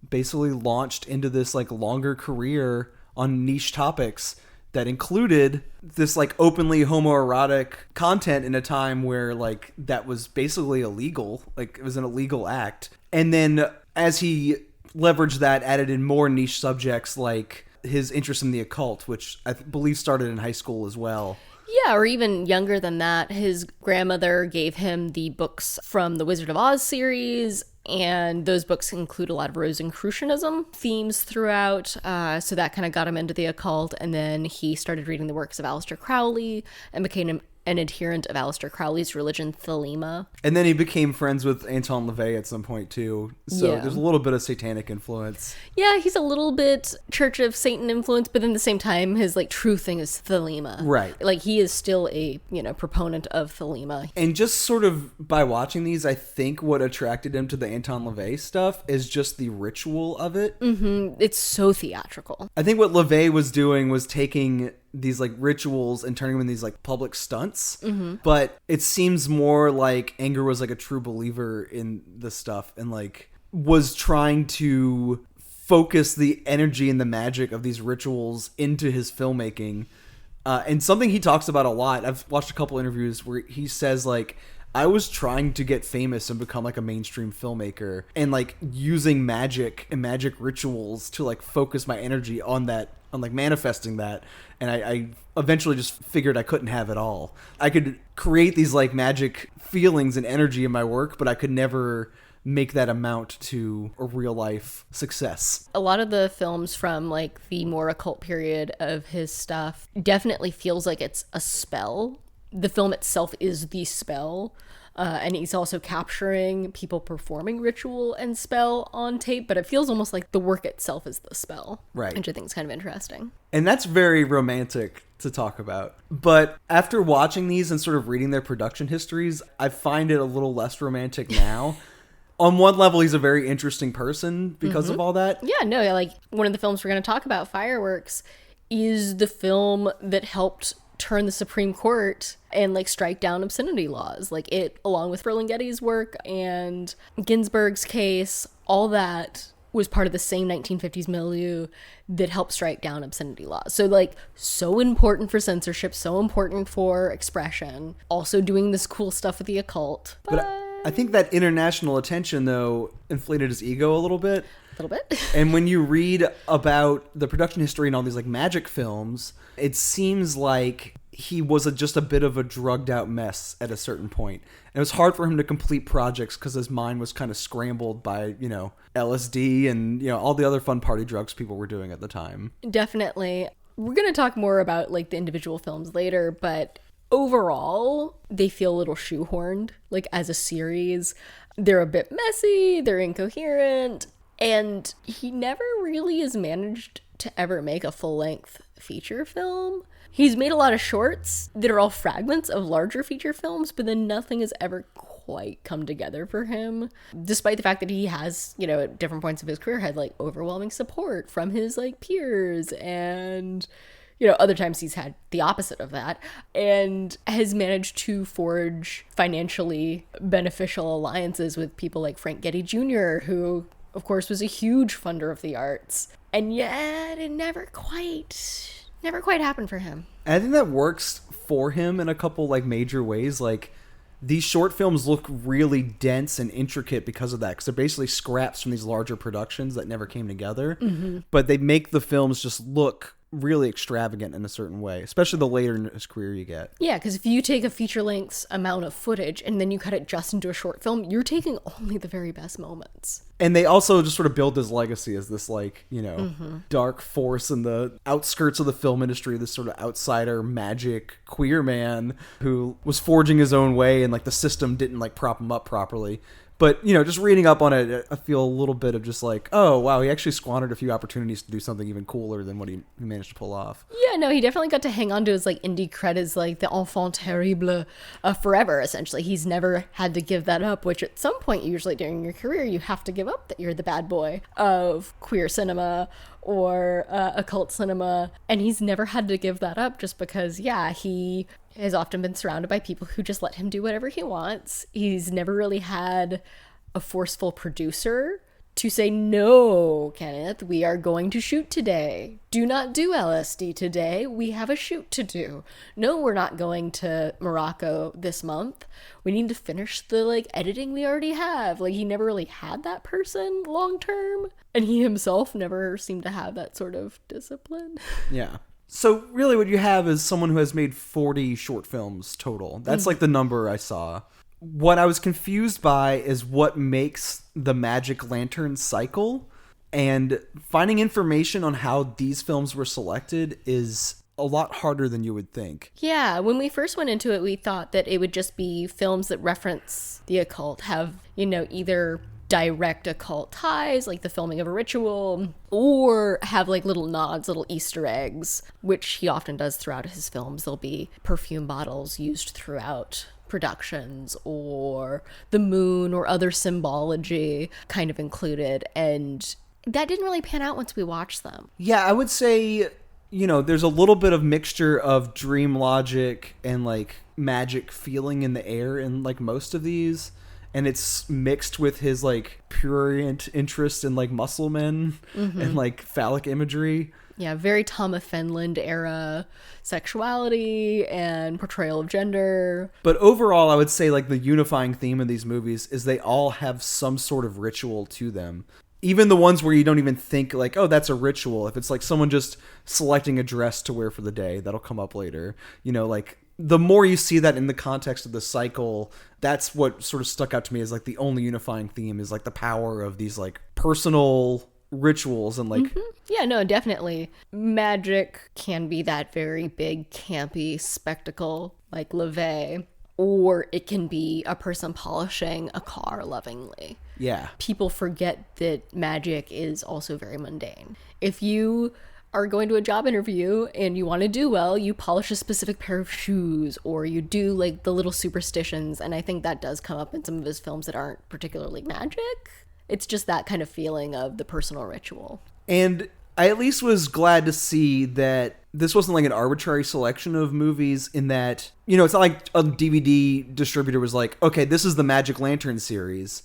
basically launched into this like longer career on niche topics that included this like openly homoerotic content in a time where like that was basically illegal, like it was an illegal act. And then as he leveraged that, added in more niche subjects like his interest in the occult, which I believe started in high school as well. Yeah, or even younger than that. His grandmother gave him the books from the Wizard of Oz series, and those books include a lot of Rosicrucianism themes throughout, so that kind of got him into the occult. And then he started reading the works of Aleister Crowley and became an adherent of Aleister Crowley's religion, Thelema. And then he became friends with Anton LaVey at some point too. So Yeah. There's a little bit of satanic influence. Yeah, he's a little bit Church of Satan influence, but at the same time, his like true thing is Thelema. Right. Like he is still a, proponent of Thelema. And just sort of by watching these, I think what attracted him to the Anton LaVey stuff is just the ritual of it. Mm-hmm. It's so theatrical. I think what LaVey was doing was taking these like rituals and turning them into these like public stunts. Mm-hmm. But it seems more like Anger was like a true believer in this stuff and like was trying to focus the energy and the magic of these rituals into his filmmaking. And something he talks about a lot, I've watched a couple interviews where he says like, I was trying to get famous and become like a mainstream filmmaker and like using magic and magic rituals to like focus my energy on that, on like manifesting that. And I eventually just figured I couldn't have it all. I could create these like magic feelings and energy in my work, but I could never make that amount to a real life success. A lot of the films from like the more occult period of his stuff definitely feels like it's a spell. The film itself is the spell. And he's also capturing people performing ritual and spell on tape, but it feels almost like the work itself is the spell. Right. Which I think is kind of interesting. And that's very romantic to talk about. But after watching these and sort of reading their production histories, I find it a little less romantic now. On one level, he's a very interesting person because of all that. Yeah, no, like one of the films we're going to talk about, Fireworks, is the film that helped turn the Supreme Court and like strike down obscenity laws. Like it, along with Ferlinghetti's work and Ginsburg's case, all that was part of the same 1950s milieu that helped strike down obscenity laws. So like, so important for censorship, so important for expression, also doing this cool stuff with the occult. But I think that international attention, though, inflated his ego a little bit. A little bit. And when you read about the production history and all these like Magick films, it seems like he was just a bit of a drugged out mess at a certain point. And it was hard for him to complete projects because his mind was kind of scrambled by, you know, LSD and, you know, all the other fun party drugs people were doing at the time. Definitely. We're going to talk more about like the individual films later, but overall, they feel a little shoehorned, like as a series. They're a bit messy, they're incoherent, and he never really has managed to ever make a full-length feature film. He's made a lot of shorts that are all fragments of larger feature films, but then nothing has ever quite come together for him, despite the fact that he has, you know, at different points of his career had like overwhelming support from his like peers, and you know, other times he's had the opposite of that, and has managed to forge financially beneficial alliances with people like Frank Getty Jr., who, of course, was a huge funder of the arts. And yet it never quite happened for him. And I think that works for him in a couple like major ways. Like, these short films look really dense and intricate because of that, because they're basically scraps from these larger productions that never came together. Mm-hmm. But they make the films just look really extravagant in a certain way, especially the later in his career you get. Yeah, because if you take a feature-length amount of footage and then you cut it just into a short film, you're taking only the very best moments. And they also just sort of build his legacy as this, like, you know, dark force in the outskirts of the film industry, this sort of outsider, magic, queer man who was forging his own way, and like the system didn't like prop him up properly. But, you know, just reading up on it, I feel a little bit of just like, oh, wow, he actually squandered a few opportunities to do something even cooler than what he managed to pull off. Yeah, no, he definitely got to hang on to his, like, indie credits, like, the enfant terrible forever, essentially. He's never had to give that up, which at some point, usually during your career, you have to give up that you're the bad boy of queer cinema or occult cinema. And he's never had to give that up just because, yeah, he has often been surrounded by people who just let him do whatever he wants. He's never really had a forceful producer to say, no, Kenneth, we are going to shoot today. Do not do LSD today. We have a shoot to do. No, we're not going to Morocco this month. We need to finish the like editing we already have. Like, he never really had that person long term. And he himself never seemed to have that sort of discipline. Yeah. So really what you have is someone who has made 40 short films total. That's like the number I saw. What I was confused by is what makes the Magick Lantern Cycle, and finding information on how these films were selected is a lot harder than you would think. Yeah, when we first went into it, we thought that it would just be films that reference the occult, have, you know, either direct occult ties, like the filming of a ritual, or have like little nods, little Easter eggs, which he often does throughout his films. There'll be perfume bottles used throughout productions, or the moon or other symbology kind of included, and that didn't really pan out once we watched them. Yeah, I would say, you know, there's a little bit of mixture of dream logic and like magic feeling in the air in like most of these. And it's mixed with his, like, prurient interest in, like, muscle men and, like, phallic imagery. Yeah, very Tom of Finland era sexuality and portrayal of gender. But overall, I would say, like, the unifying theme of these movies is they all have some sort of ritual to them. Even the ones where you don't even think, like, oh, that's a ritual. If it's, like, someone just selecting a dress to wear for the day, that'll come up later. You know, like, the more you see that in the context of the cycle, that's what sort of stuck out to me as like the only unifying theme is like the power of these like personal rituals and like Yeah, no, definitely. Magic can be that very big campy spectacle like LaVey, or it can be a person polishing a car lovingly. Yeah. People forget that magic is also very mundane. If you are going to a job interview and you want to do well, you polish a specific pair of shoes, or you do like the little superstitions. And I think that does come up in some of his films that aren't particularly magic. It's just that kind of feeling of the personal ritual. And I at least was glad to see that this wasn't like an arbitrary selection of movies, in that, you know, it's not like a DVD distributor was like, okay, this is the Magick Lantern series.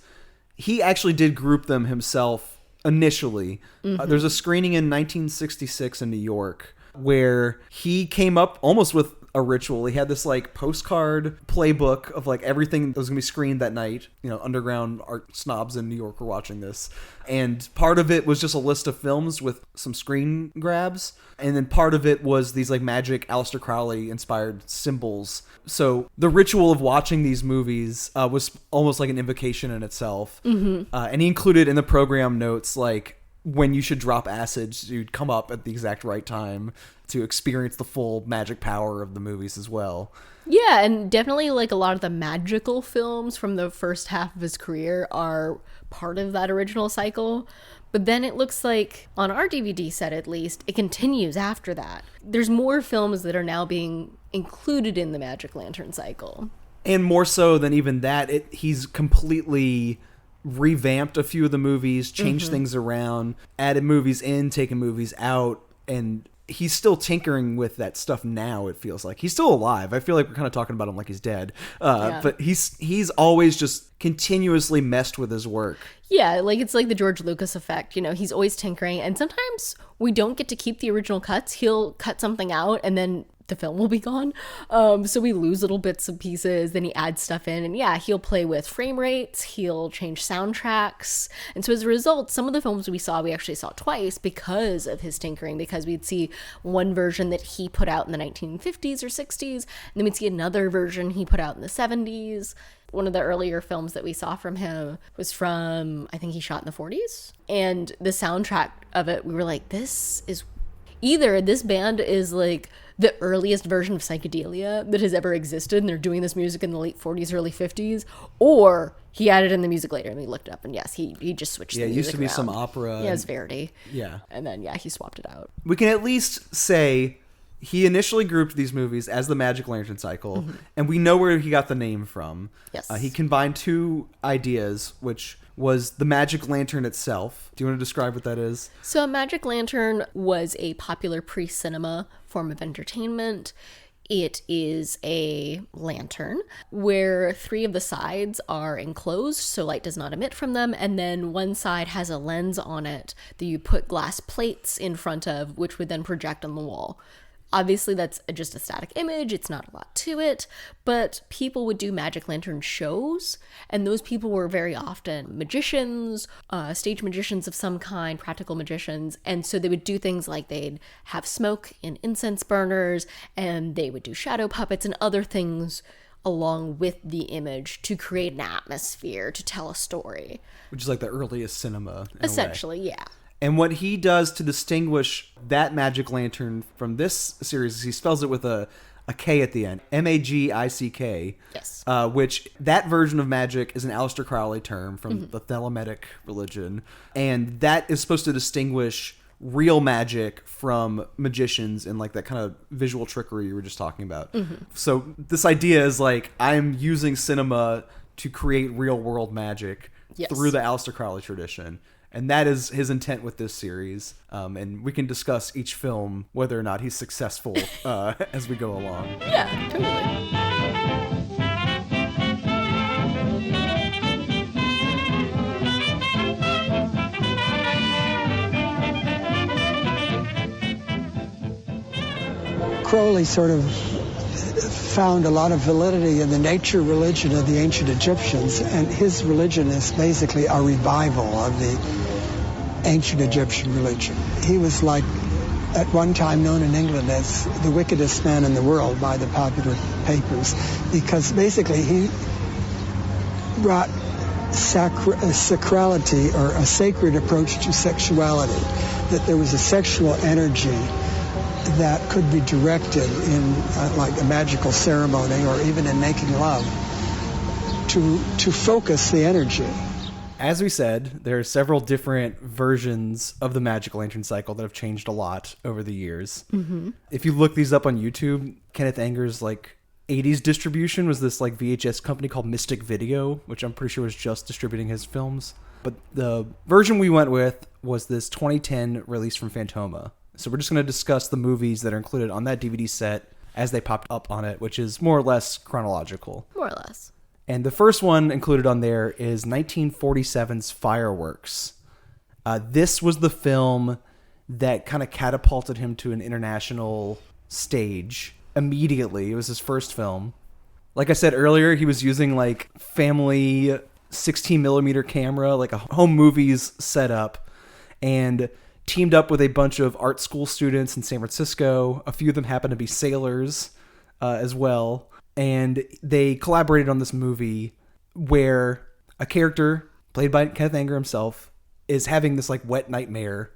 He actually did group them himself initially. There's a screening in 1966 in New York where he came up almost with a ritual. He had this like postcard playbook of like everything that was going to be screened that night. You know, underground art snobs in New York were watching this. And part of it was just a list of films with some screen grabs. And then part of it was these like magic Aleister Crowley inspired symbols. So the ritual of watching these movies was almost like an invocation in itself. And he included in the program notes like when you should drop acid, you'd come up at the exact right time to experience the full magic power of the movies as well. Yeah, and definitely like a lot of the magical films from the first half of his career are part of that original cycle. But then it looks like, on our DVD set at least, it continues after that. There's more films that are now being included in the Magick Lantern cycle. And more so than even that, he's completely revamped a few of the movies, changed things around, added movies in, taken movies out, and he's still tinkering with that stuff now, it feels like. He's still alive. I feel like we're kind of talking about him like he's dead. But he's always just continuously messed with his work. Yeah, like it's like the George Lucas effect. You know, he's always tinkering, and sometimes we don't get to keep the original cuts. He'll cut something out, and then the film will be gone. So we lose little bits and pieces, then he adds stuff in, and yeah, he'll play with frame rates, he'll change soundtracks. And so as a result, some of the films we actually saw twice because of his tinkering, because we'd see one version that he put out in the 1950s or 60s, and then we'd see another version he put out in the 70s. One of the earlier films that we saw from him was from, I think he shot in the 40s. And the soundtrack of it, we were like, this is either this band is like the earliest version of psychedelia that has ever existed, and they're doing this music in the late 40s, early 50s, or he added in the music later, and we looked up, and yes, he just switched the music. Yeah, it used to be around. some opera. Yeah, it's Verdi. Yeah. And then, yeah, he swapped it out. We can at least say he initially grouped these movies as the Magick Lantern Cycle, and we know where he got the name from. Yes. He combined two ideas, which was the Magick Lantern itself. Do you want to describe what that is? So a Magick Lantern was a popular pre-cinema form of entertainment. It is a lantern where three of the sides are enclosed, so light does not emit from them, and then one side has a lens on it that you put glass plates in front of, which would then project on the wall. Obviously, that's just a static image. It's not a lot to it, but people would do Magick Lantern shows, and those people were very often magicians, stage magicians of some kind, practical magicians, and so they would do things like they'd have smoke in incense burners, and they would do shadow puppets and other things along with the image to create an atmosphere, to tell a story. Which is like the earliest cinema, in Essentially, a way. Yeah. And what he does to distinguish that Magick Lantern from this series is he spells it with a K at the end. Magick. Yes. Which, that version of magic is an Aleister Crowley term from the Thelemitic religion. And that is supposed to distinguish real magic from magicians and like that kind of visual trickery you were just talking about. So this idea is like, I'm using cinema to create real world magic through the Aleister Crowley tradition. And that is his intent with this series. And we can discuss each film, whether or not he's successful as we go along. Yeah, totally. Crowley sort of found a lot of validity in the nature religion of the ancient Egyptians, and his religion is basically a revival of the ancient Egyptian religion. He was like, at one time known in England as the wickedest man in the world by the popular papers, because basically he brought sacrality, or a sacred approach to sexuality, that there was a sexual energy that could be directed in like a magical ceremony or even in making love to focus the energy. As we said, there are several different versions of the Magick Lantern Cycle that have changed a lot over the years. Mm-hmm. If you look these up on YouTube, Kenneth Anger's like 80s distribution was this like VHS company called Mystic Video, which I'm pretty sure was just distributing his films. But the version we went with was this 2010 release from Fantoma. So we're just going to discuss the movies that are included on that DVD set as they popped up on it, which is more or less chronological. More or less. And the first one included on there is 1947's Fireworks. This was the film that kind of catapulted him to an international stage immediately. It was his first film. Like I said earlier, he was using like family 16 millimeter camera, like a home movies setup, and teamed up with a bunch of art school students in San Francisco. A few of them happened to be sailors as well. And they collaborated on this movie where a character played by Kenneth Anger himself is having this like wet nightmare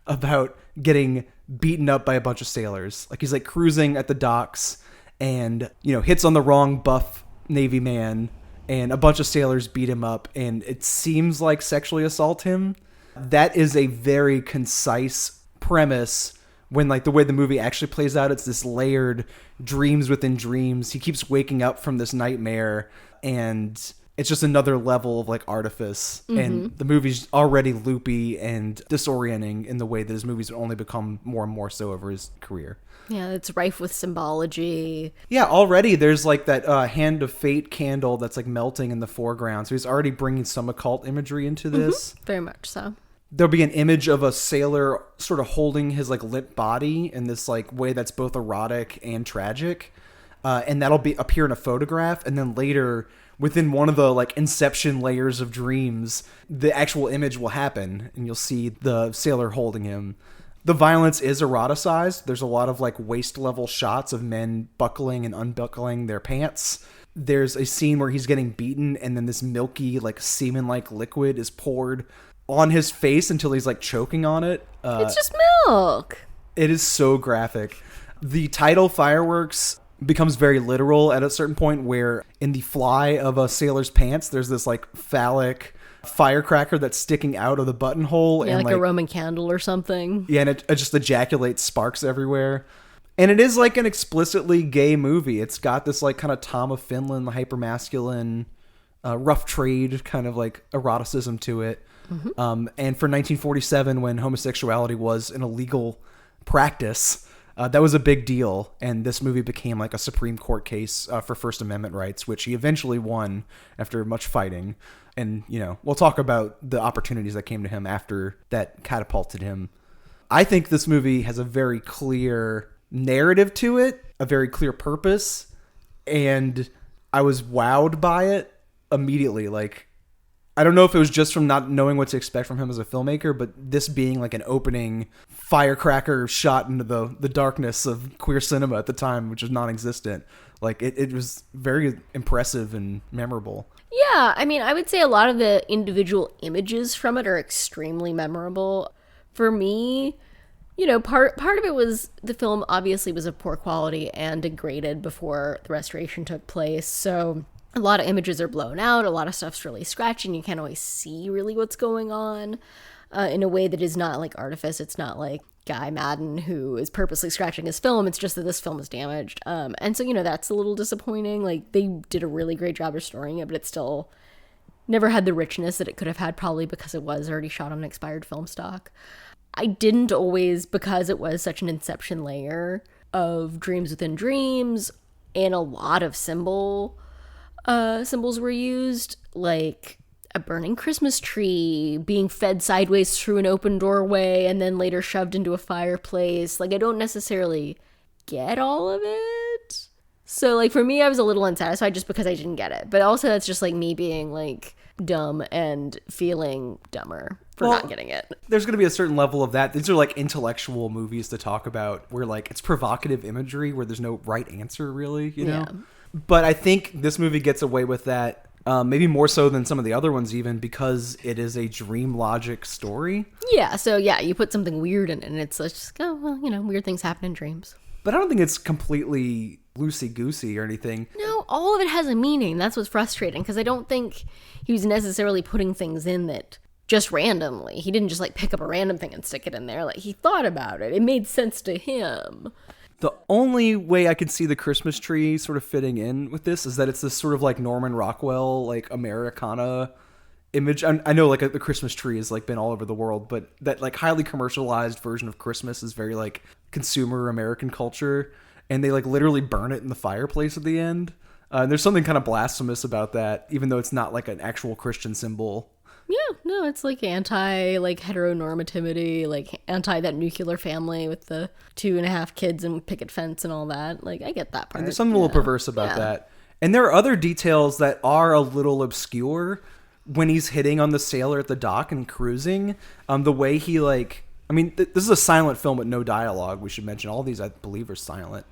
about getting beaten up by a bunch of sailors. Like he's like cruising at the docks and, you know, hits on the wrong buff Navy man and a bunch of sailors beat him up and it seems like sexually assault him. That is a very concise premise when like the way the movie actually plays out. It's this layered dreams within dreams. He keeps waking up from this nightmare and it's just another level of like artifice. Mm-hmm. And the movie's already loopy and disorienting in the way that his movies only become more and more so over his career. Yeah, it's rife with symbology. Yeah, already there's like that Hand of Fate candle that's like melting in the foreground. So he's already bringing some occult imagery into this. Mm-hmm. Very much so. There'll be an image of a sailor sort of holding his like limp body in this like way that's both erotic and tragic. And that'll be appear in a photograph. And then later within one of the like inception layers of dreams, the actual image will happen and you'll see the sailor holding him. The violence is eroticized. There's a lot of like waist level shots of men buckling and unbuckling their pants. There's a scene where he's getting beaten and then this milky like semen like liquid is poured on his face until he's like choking on it. It's just milk. It is so graphic. The title Fireworks becomes very literal at a certain point where in the fly of a sailor's pants, there's this like phallic firecracker that's sticking out of the buttonhole. Yeah, and like a Roman candle or something. Yeah, and it just ejaculates sparks everywhere. And it is like an explicitly gay movie. It's got this like kind of Tom of Finland, hypermasculine, rough trade kind of like eroticism to it. Mm-hmm. And for 1947, when homosexuality was an illegal practice, that was a big deal. And this movie became like a Supreme Court case for First Amendment rights, which he eventually won after much fighting. And, you know, we'll talk about the opportunities that came to him after that catapulted him. I think this movie has a very clear narrative to it, a very clear purpose. And I was wowed by it immediately. Like, I don't know if it was just from not knowing what to expect from him as a filmmaker, but this being like an opening firecracker shot into the darkness of queer cinema at the time, which was non-existent. Like it was very impressive and memorable. Yeah, I mean, I would say a lot of the individual images from it are extremely memorable. For me, you know, part of it was the film obviously was of poor quality and degraded before the restoration took place, so a lot of images are blown out, a lot of stuff's really scratchy, and you can't always see really what's going on in a way that is not like artifice. It's not like Guy Madden who is purposely scratching his film. It's just that this film is damaged. And so, you know, that's a little disappointing. Like, they did a really great job restoring it, but it still never had the richness that it could have had, probably because it was already shot on expired film stock. I didn't always, because it was such an inception layer of dreams within dreams, and a lot of symbols were used, like a burning Christmas tree being fed sideways through an open doorway and then later shoved into a fireplace. Like, I don't necessarily get all of it. So, like, for me, I was a little unsatisfied just because I didn't get it. But also, that's just, like, me being, like, dumb and feeling dumber for not getting it. There's going to be a certain level of that. These are, like, intellectual movies to talk about where, like, it's provocative imagery where there's no right answer, really, you know? Yeah. But I think this movie gets away with that, maybe more so than some of the other ones even, because it is a dream logic story. Yeah, so yeah, you put something weird in it, and it's just, oh, well, you know, weird things happen in dreams. But I don't think it's completely loosey-goosey or anything. No, all of it has a meaning. That's what's frustrating, because I don't think he was necessarily putting things in that just randomly. He didn't just like pick up a random thing and stick it in there. Like, he thought about it. It made sense to him. The only way I can see the Christmas tree sort of fitting in with this is that it's this sort of like Norman Rockwell, like Americana image. I know like the Christmas tree has like been all over the world, but that like highly commercialized version of Christmas is very like consumer American culture, and they like literally burn it in the fireplace at the end. And there's something kind of blasphemous about that, even though it's not like an actual Christian symbol. Yeah, no, it's like anti like heteronormativity, like anti that nuclear family with the 2.5 kids and picket fence and all that. Like, I get that part. And there's something a little perverse about that. And there are other details that are a little obscure when he's hitting on the sailor at the dock and cruising. The way he like, I mean, this is a silent film with no dialogue. We should mention all these, I believe, are silent.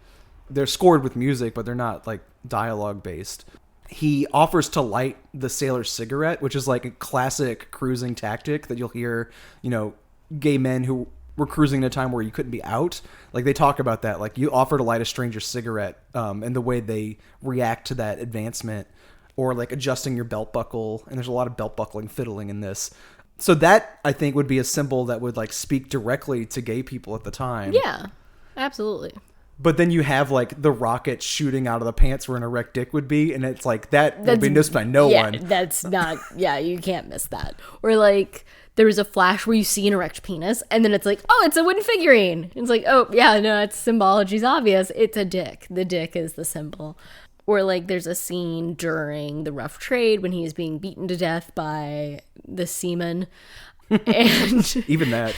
They're scored with music, but they're not like dialogue based. He offers to light the sailor's cigarette, which is like a classic cruising tactic that you'll hear, you know, gay men who were cruising at a time where you couldn't be out. Like, they talk about that. Like, you offer to light a stranger's cigarette, and the way they react to that advancement, or like adjusting your belt buckle. And there's a lot of belt buckling fiddling in this. So that, I think, would be a symbol that would like speak directly to gay people at the time. Yeah, absolutely. But then you have like the rocket shooting out of the pants where an erect dick would be, and it's like that would be missed by no one. That's not, yeah, you can't miss that. Or like there was a flash where you see an erect penis, and then it's like, oh, it's a wooden figurine. It's like, oh yeah, no, it's symbology's obvious. It's a dick. The dick is the symbol. Or like there's a scene during the rough trade when he is being beaten to death by the seaman. And even that.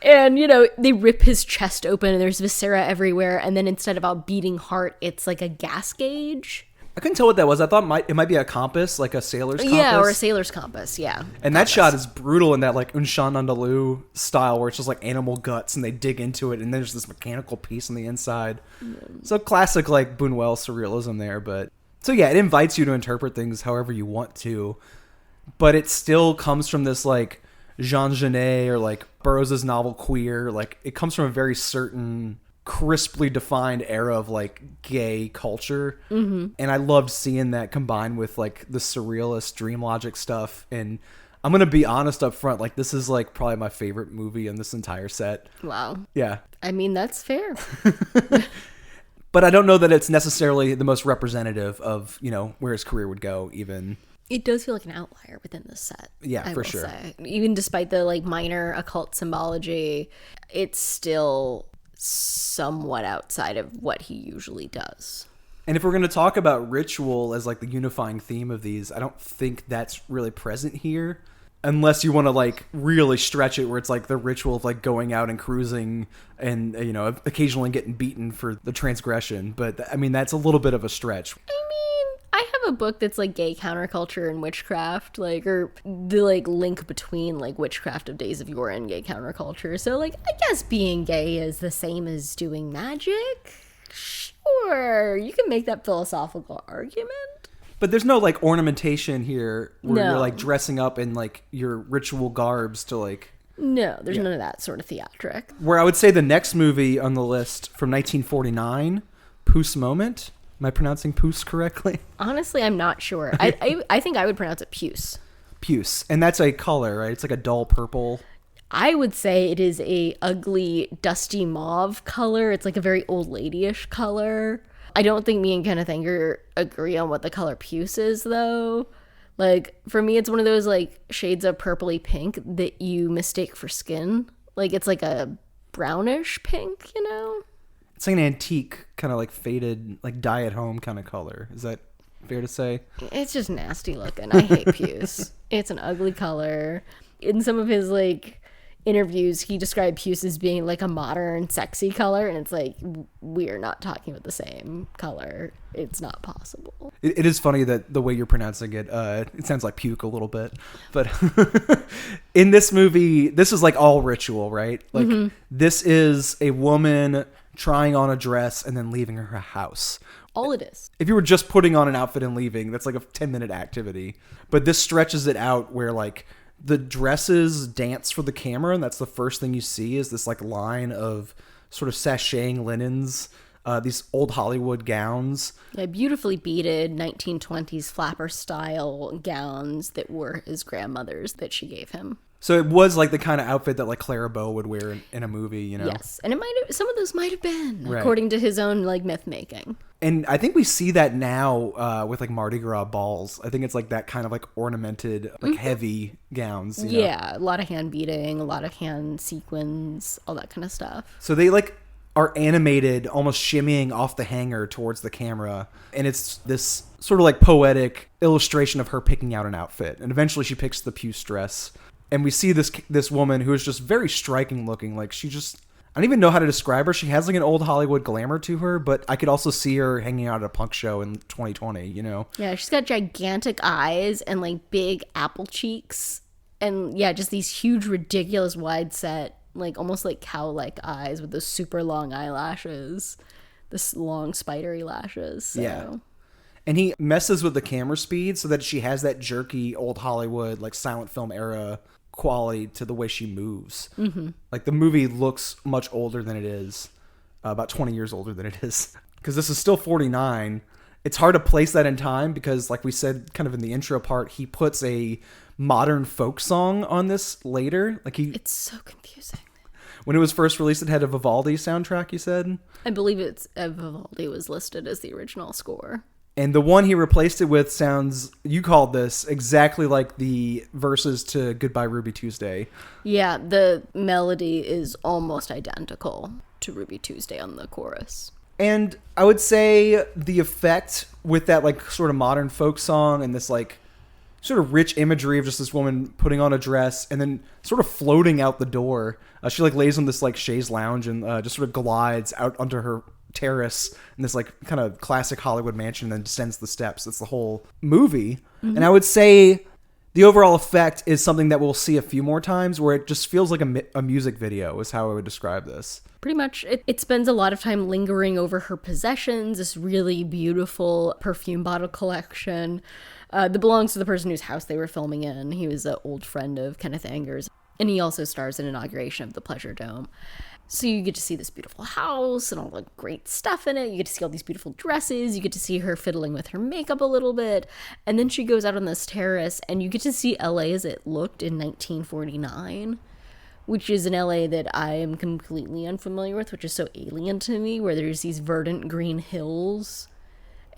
And, you know, they rip his chest open and there's viscera everywhere. And then instead of a beating heart, it's like a gas gauge. I couldn't tell what that was. I thought it might be a compass, like a sailor's compass. Yeah, or a sailor's compass, yeah. And that shot is brutal in that like Unshan Andalou style where it's just like animal guts and they dig into it and there's this mechanical piece on the inside. So classic like Buñuel surrealism there. But so yeah, it invites you to interpret things however you want to. But it still comes from this like Jean Genet or like Burroughs' novel Queer. Like, it comes from a very certain crisply defined era of like gay culture. Mm-hmm. And I loved seeing that combined with like the surrealist dream logic stuff. And I'm gonna be honest up front, like this is like probably my favorite movie in this entire set. Wow. Yeah, I mean, that's fair. But I don't know that it's necessarily the most representative of, you know, where his career would go even. It does feel like an outlier within this set. Yeah, for sure. Say. Even despite the like minor occult symbology, it's still somewhat outside of what he usually does. And if we're going to talk about ritual as like the unifying theme of these, I don't think that's really present here. Unless you want to like really stretch it where it's like the ritual of like going out and cruising and, you know, occasionally getting beaten for the transgression. But I mean, that's a little bit of a stretch. I have a book that's like gay counterculture and witchcraft, like, or the like link between like witchcraft of Days of Yore and gay counterculture. So like, I guess being gay is the same as doing magic. Sure, you can make that philosophical argument. But there's no like ornamentation here where No. you're like dressing up in like your ritual garbs to like. No, there's none of that sort of theatric. Where I would say the next movie on the list from 1949, Puss Moment. Am I pronouncing Puss correctly? Honestly, I'm not sure. I think I would pronounce it puce. Puce. And that's a color, right? It's like a dull purple. I would say it is a ugly, dusty mauve color. It's like a very old lady-ish color. I don't think me and Kenneth Anger agree on what the color puce is, though. Like, for me, it's one of those, like, shades of purpley pink that you mistake for skin. Like, it's like a brownish pink, you know? It's like an antique, kind of like faded, like dye at home kind of color. Is that fair to say? It's just nasty looking. I hate puce. It's an ugly color. In some of his, like, interviews, he described puce as being like a modern, sexy color, and it's like, we're not talking about the same color. It's not possible. It is funny that the way you're pronouncing it, it sounds like puke a little bit. But in this movie, this is like all ritual, right? Like, this is a woman trying on a dress and then leaving her house. All it is. If you were just putting on an outfit and leaving, that's like a 10-minute activity. But this stretches it out where like the dresses dance for the camera, and that's the first thing you see is this like line of sort of sashaying linens, these old Hollywood gowns. Yeah, beautifully beaded 1920s flapper style gowns that were his grandmother's that she gave him. So it was like the kind of outfit that like Clara Bow would wear in a movie, you know? Yes, and some of those might have been, right, according to his own like myth making. And I think we see that now with like Mardi Gras balls. I think it's like that kind of like ornamented, like heavy gowns. You know? Yeah, a lot of hand beading, a lot of hand sequins, all that kind of stuff. So they like are animated, almost shimmying off the hanger towards the camera. And it's this sort of like poetic illustration of her picking out an outfit. And eventually she picks the puce dress. And we see this woman who is just very striking looking. Like she just, I don't even know how to describe her. She has like an old Hollywood glamour to her, but I could also see her hanging out at a punk show in 2020, you know? Yeah, she's got gigantic eyes and like big apple cheeks. And yeah, just these huge, ridiculous wide set, like almost like cow-like eyes with those super long eyelashes, this long spidery lashes. So. Yeah. And he messes with the camera speed so that she has that jerky old Hollywood, like silent film era quality to the way she moves. Mm-hmm. Like the movie looks much older than it is, about 20 years older than it is. Because this is still 49. It's hard to place that in time because, like we said, kind of in the intro part, he puts a modern folk song on this later. It's so confusing. When it was first released, it had a Vivaldi soundtrack, you said? I believe Vivaldi was listed as the original score. And the one he replaced it with sounds, you called this, exactly like the verses to Goodbye Ruby Tuesday. Yeah, the melody is almost identical to Ruby Tuesday on the chorus. And I would say the effect with that like sort of modern folk song and this like sort of rich imagery of just this woman putting on a dress and then sort of floating out the door. She like lays on this like chaise lounge and just sort of glides out onto her terrace in this like kind of classic Hollywood mansion and then descends the steps. That's the whole movie. Mm-hmm. And I would say the overall effect is something that we'll see a few more times where it just feels like a music video is how I would describe this. Pretty much. It spends a lot of time lingering over her possessions, this really beautiful perfume bottle collection that belongs to the person whose house they were filming in. He was an old friend of Kenneth Anger's, and he also stars in inauguration of the Pleasure Dome. So you get to see this beautiful house and all the great stuff in it. You get to see all these beautiful dresses. You get to see her fiddling with her makeup a little bit. And then she goes out on this terrace and you get to see LA as it looked in 1949, which is an LA that I am completely unfamiliar with, which is so alien to me, where there's these verdant green hills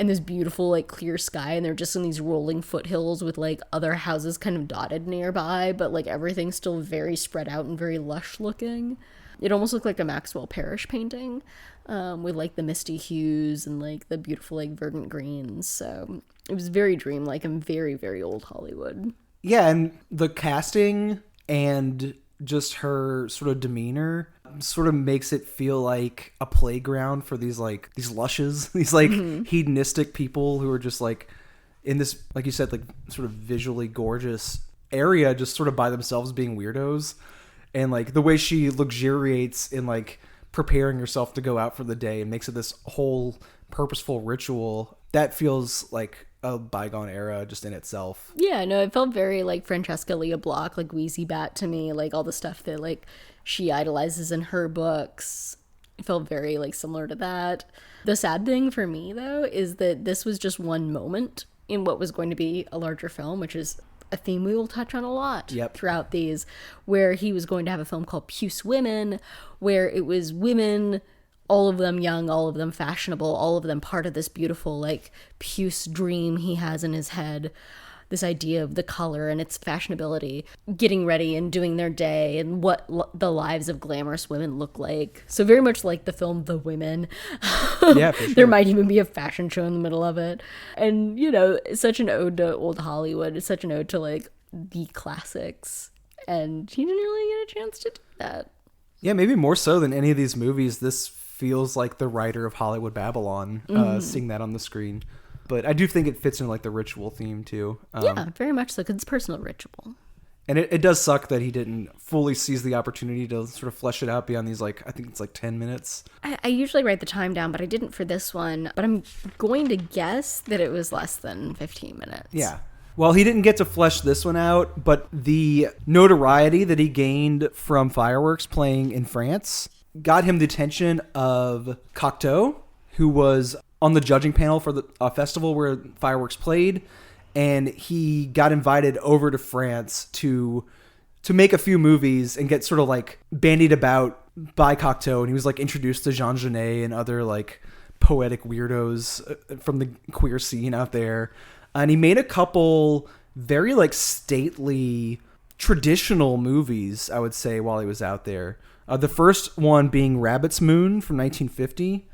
and this beautiful like clear sky, and they're just in these rolling foothills with like other houses kind of dotted nearby, but like everything's still very spread out and very lush looking. It almost looked like a Maxwell Parrish painting with like the misty hues and like the beautiful like verdant greens. So it was very dreamlike and very, very old Hollywood. Yeah, and the casting and just her sort of demeanor sort of makes it feel like a playground for these lushes, these like hedonistic people who are just like in this, like you said, like sort of visually gorgeous area just sort of by themselves being weirdos. And like the way she luxuriates in like preparing herself to go out for the day and makes it this whole purposeful ritual, that feels like a bygone era just in itself. Yeah, no, it felt very like Francesca Leah Block, like Wheezy Bat to me, like all the stuff that like she idolizes in her books. It felt very like similar to that. The sad thing for me though is that this was just one moment in what was going to be a larger film, which is a theme we will touch on a lot throughout these, where he was going to have a film called Puce Women, where it was women, all of them young, all of them fashionable, all of them part of this beautiful like puce dream he has in his head, this idea of the color and its fashionability, getting ready and doing their day and what the lives of glamorous women look like. So very much like the film The Women. Yeah, for sure. There might even be a fashion show in the middle of it. And, you know, it's such an ode to old Hollywood. It's such an ode to like the classics. And he didn't really get a chance to do that. Yeah, maybe more so than any of these movies. This feels like the writer of Hollywood Babylon seeing that on the screen. But I do think it fits in like the ritual theme too. Yeah, very much so, because it's personal ritual. And it does suck that he didn't fully seize the opportunity to sort of flesh it out beyond these like, I think it's like 10 minutes. I usually write the time down, but I didn't for this one. But I'm going to guess that it was less than 15 minutes. Yeah. Well, he didn't get to flesh this one out, but the notoriety that he gained from Fireworks playing in France got him the attention of Cocteau, who was on the judging panel for the festival where fireworks played, and he got invited over to France to make a few movies and get sort of like bandied about by Cocteau, and he was like introduced to Jean Genet and other like poetic weirdos from the queer scene out there, and he made a couple very like stately traditional movies, I would say, while he was out there. The first one being Rabbit's Moon from 1950.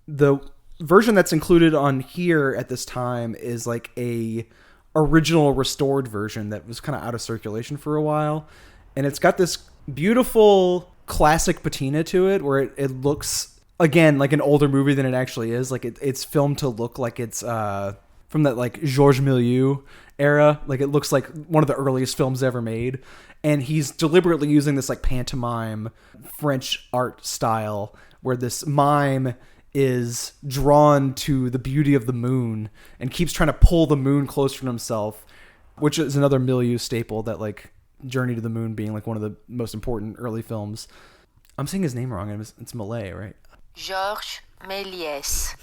The version that's included on here at this time is like a original restored version that was kind of out of circulation for a while, and it's got this beautiful classic patina to it where it looks again like an older movie than it actually is. Like it's filmed to look like it's from that like Georges Méliès era. Like it looks like one of the earliest films ever made, and he's deliberately using this like pantomime French art style where this mime is drawn to the beauty of the moon and keeps trying to pull the moon closer to himself, which is another Milieu staple, that like Journey to the Moon being like one of the most important early films. I'm saying his name wrong. It's Malay, right? Georges Méliès.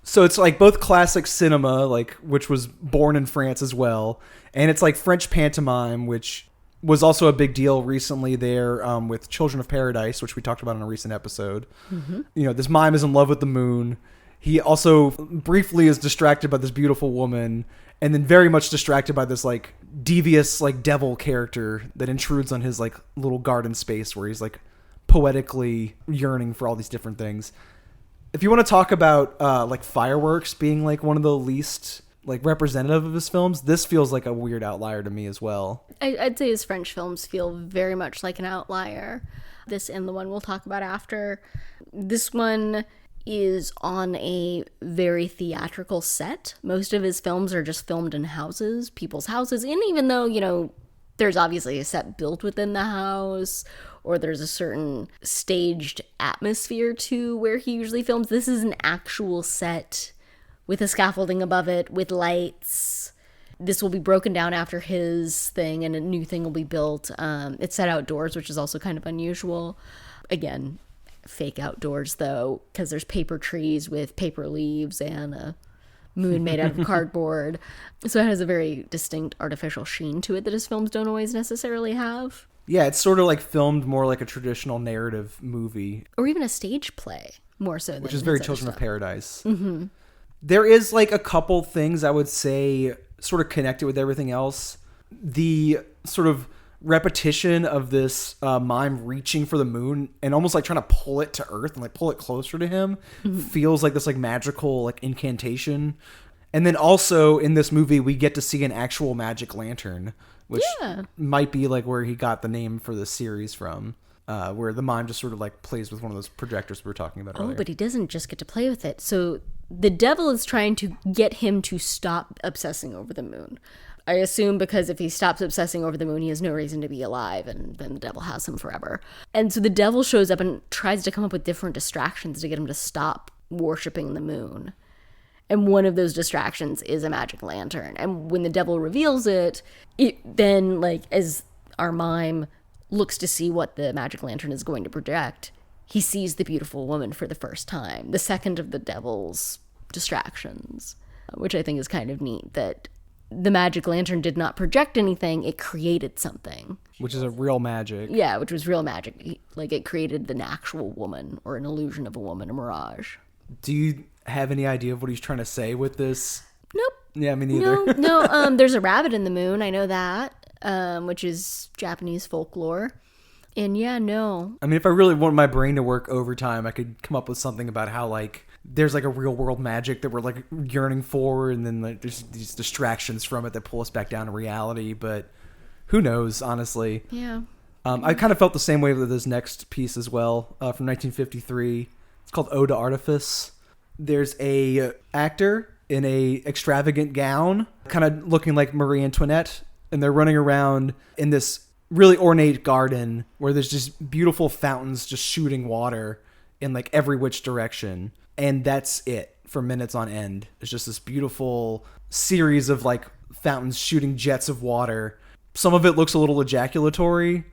So it's like both classic cinema, like which was born in France as well, and it's like French pantomime, which was also a big deal recently there with Children of Paradise, which we talked about in a recent episode. Mm-hmm. You know, this mime is in love with the moon. He also briefly is distracted by this beautiful woman, and then very much distracted by this like devious like devil character that intrudes on his like little garden space where he's like poetically yearning for all these different things. If you want to talk about like fireworks being like one of the least like representative of his films, this feels like a weird outlier to me as well. I'd say his French films feel very much like an outlier. This and the one we'll talk about after. This one is on a very theatrical set. Most of his films are just filmed in houses, people's houses. And even though, you know, there's obviously a set built within the house, or there's a certain staged atmosphere to where he usually films, this is an actual set with a scaffolding above it, with lights. This will be broken down after his thing, and a new thing will be built. It's set outdoors, which is also kind of unusual. Again, fake outdoors, though, because there's paper trees with paper leaves and a moon made out of cardboard. So it has a very distinct artificial sheen to it that his films don't always necessarily have. Yeah, it's sort of like filmed more like a traditional narrative movie. Or even a stage play, more so than which is very Children of Paradise. Mm-hmm. There is like a couple things I would say sort of connected with everything else. The sort of repetition of this mime reaching for the moon and almost like trying to pull it to Earth and like pull it closer to him feels like this like magical like incantation. And then also in this movie we get to see an actual magic lantern, which might be like where he got the name for the series from. Where the mime just sort of like plays with one of those projectors we were talking about earlier. Oh, but he doesn't just get to play with it. So the devil is trying to get him to stop obsessing over the moon. I assume because if he stops obsessing over the moon, he has no reason to be alive, and then the devil has him forever. And so the devil shows up and tries to come up with different distractions to get him to stop worshiping the moon. And one of those distractions is a magic lantern. And when the devil reveals it, it then, like, as our mime looks to see what the magic lantern is going to project, he sees the beautiful woman for the first time. The second of the devil's distractions, which I think is kind of neat, that the magic lantern did not project anything, it created something. Which is a real magic. Yeah, which was real magic. Like, it created an actual woman, or an illusion of a woman, a mirage. Do you have any idea of what he's trying to say with this? Nope. Yeah, me neither. No, there's a rabbit in the moon, I know that, which is Japanese folklore. And yeah, no. I mean, if I really want my brain to work overtime, I could come up with something about how, like, there's, like, a real-world magic that we're, like, yearning for, and then, like, there's these distractions from it that pull us back down to reality, but who knows, honestly. Yeah. I kind of felt the same way with this next piece as well, from 1953. It's called Ode to Artifice. There's a actor in a extravagant gown, kind of looking like Marie Antoinette, and they're running around in this really ornate garden where there's just beautiful fountains just shooting water in like every which direction. And that's it for minutes on end. It's just this beautiful series of like fountains shooting jets of water. Some of it looks a little ejaculatory.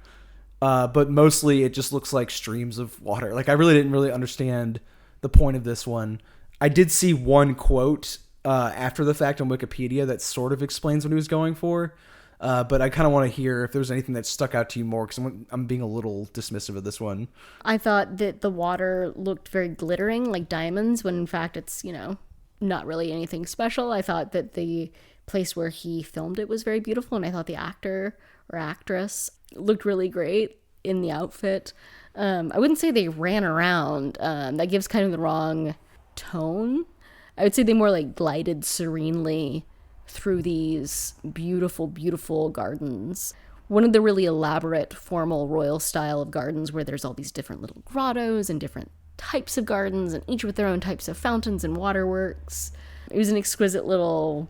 but mostly it just looks like streams of water. Like I really didn't really understand the point of this one. I did see one quote after the fact on Wikipedia that sort of explains what he was going for. But I kind of want to hear if there's anything that stuck out to you more, because I'm being a little dismissive of this one. I thought that the water looked very glittering, like diamonds, when in fact it's, not really anything special. I thought that the place where he filmed it was very beautiful, and I thought the actor or actress looked really great in the outfit. I wouldn't say they ran around. That gives kind of the wrong tone. I would say they more like glided serenely through these beautiful, beautiful gardens. One of the really elaborate, formal, royal style of gardens where there's all these different little grottos and different types of gardens, and each with their own types of fountains and waterworks. It was an exquisite little,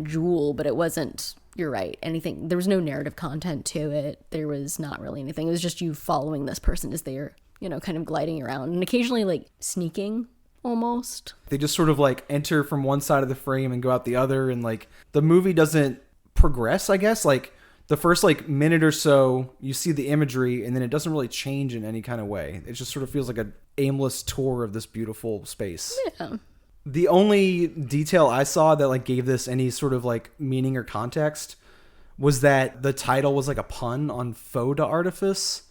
jewel, but it wasn't, you're right, anything. There was no narrative content to it. There was not really anything. It was just you following this person as they're, kind of gliding around and occasionally like sneaking. Almost. They just sort of like enter from one side of the frame and go out the other, and like the movie doesn't progress, I guess. Like the first like minute or so you see the imagery, and then it doesn't really change in any kind of way. It just sort of feels like an aimless tour of this beautiful space. Yeah. The only detail I saw that like gave this any sort of like meaning or context was that the title was like a pun on feu d'artifice,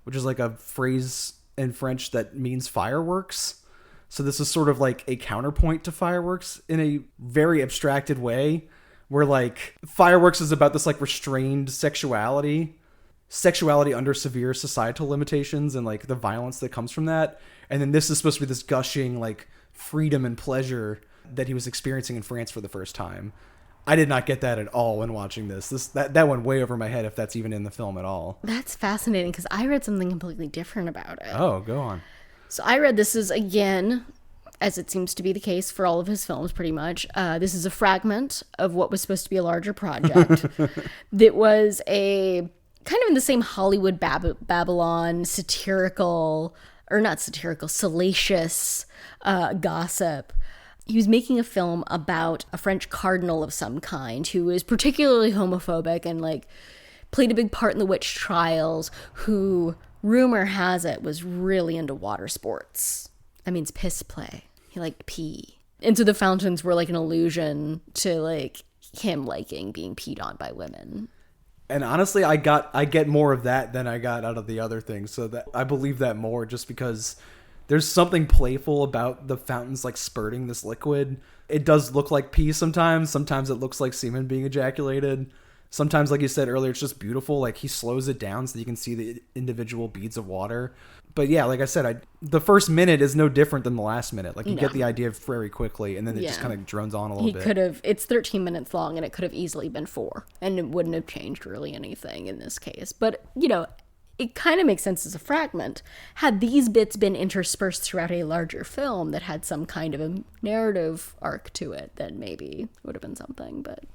which is like a phrase in French that means fireworks. So this is sort of like a counterpoint to fireworks in a very abstracted way, where like fireworks is about this like restrained sexuality under severe societal limitations and like the violence that comes from that. And then this is supposed to be this gushing like freedom and pleasure that he was experiencing in France for the first time. I did not get that at all when watching this. That went way over my head, if that's even in the film at all. That's fascinating, because I read something completely different about it. Oh, go on. So I read this is, again, as it seems to be the case for all of his films pretty much, this is a fragment of what was supposed to be a larger project that was a kind of in the same Hollywood Babylon satirical, or not satirical, salacious gossip. He was making a film about a French cardinal of some kind who was particularly homophobic and like played a big part in the witch trials, who rumor has it was really into water sports. That means piss play. He liked pee. And so the fountains were like an allusion to like him liking being peed on by women. And honestly, I get more of that than I got out of the other things. So that I believe that more, just because there's something playful about the fountains like spurting this liquid. It does look like pee sometimes. Sometimes it looks like semen being ejaculated. Sometimes, like you said earlier, it's just beautiful. Like he slows it down so you can see the individual beads of water. But yeah, like I said, the first minute is no different than the last minute. Like you get the idea very quickly, and then it just kind of drones on a little bit. He could have, it's 13 minutes long, and it could have easily been 4, and it wouldn't have changed really anything in this case. But, it kind of makes sense as a fragment. Had these bits been interspersed throughout a larger film that had some kind of a narrative arc to it, then maybe it would have been something, but...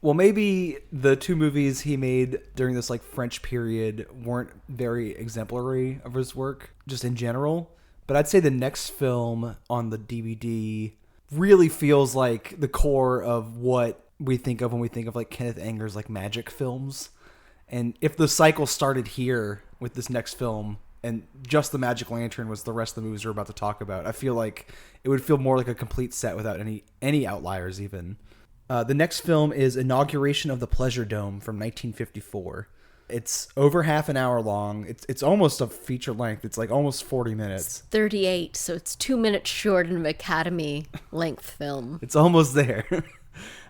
Well, maybe the 2 movies he made during this like French period weren't very exemplary of his work, just in general. But I'd say the next film on the DVD really feels like the core of what we think of when we think of like Kenneth Anger's like magic films. And if the cycle started here with this next film and just the Magick Lantern was the rest of the movies we're about to talk about, I feel like it would feel more like a complete set without any outliers even. The next film is Inauguration of the Pleasure Dome from 1954. It's over half an hour long. It's almost a feature length. It's like almost 40 minutes. It's 38, so it's 2 minutes short of an Academy length film. It's almost there.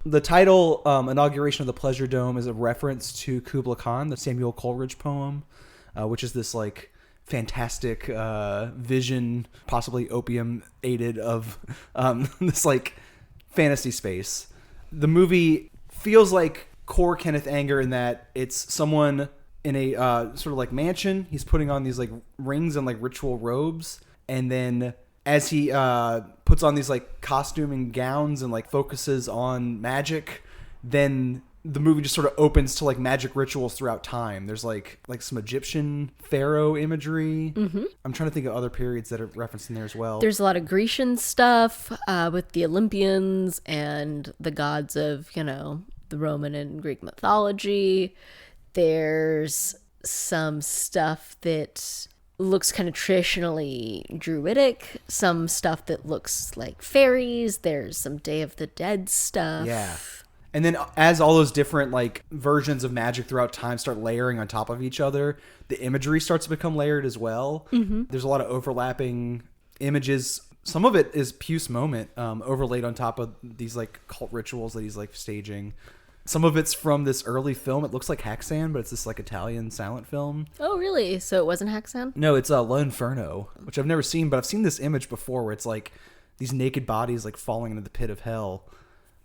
The title, Inauguration of the Pleasure Dome, is a reference to Kubla Khan, the Samuel Coleridge poem, which is this like fantastic vision, possibly opium aided, of this like fantasy space. The movie feels like core Kenneth Anger in that it's someone in a sort of like mansion. He's putting on these like rings and like ritual robes, and then as he puts on these like costuming gowns and like focuses on magic, then the movie just sort of opens to like magic rituals throughout time. There's like some Egyptian pharaoh imagery. Mm-hmm. I'm trying to think of other periods that are referenced in there as well. There's a lot of Grecian stuff with the Olympians and the gods of, the Roman and Greek mythology. There's some stuff that looks kind of traditionally druidic, some stuff that looks like fairies. There's some Day of the Dead stuff. Yeah. And then as all those different like versions of magic throughout time start layering on top of each other, the imagery starts to become layered as well. Mm-hmm. There's a lot of overlapping images. Some of it is Puce Moment overlaid on top of these like cult rituals that he's like staging. Some of it's from this early film. It looks like Haxan, but it's this like Italian silent film. Oh, really? So it wasn't Haxan? No, it's L'Inferno, which I've never seen, but I've seen this image before where it's like these naked bodies like falling into the pit of hell.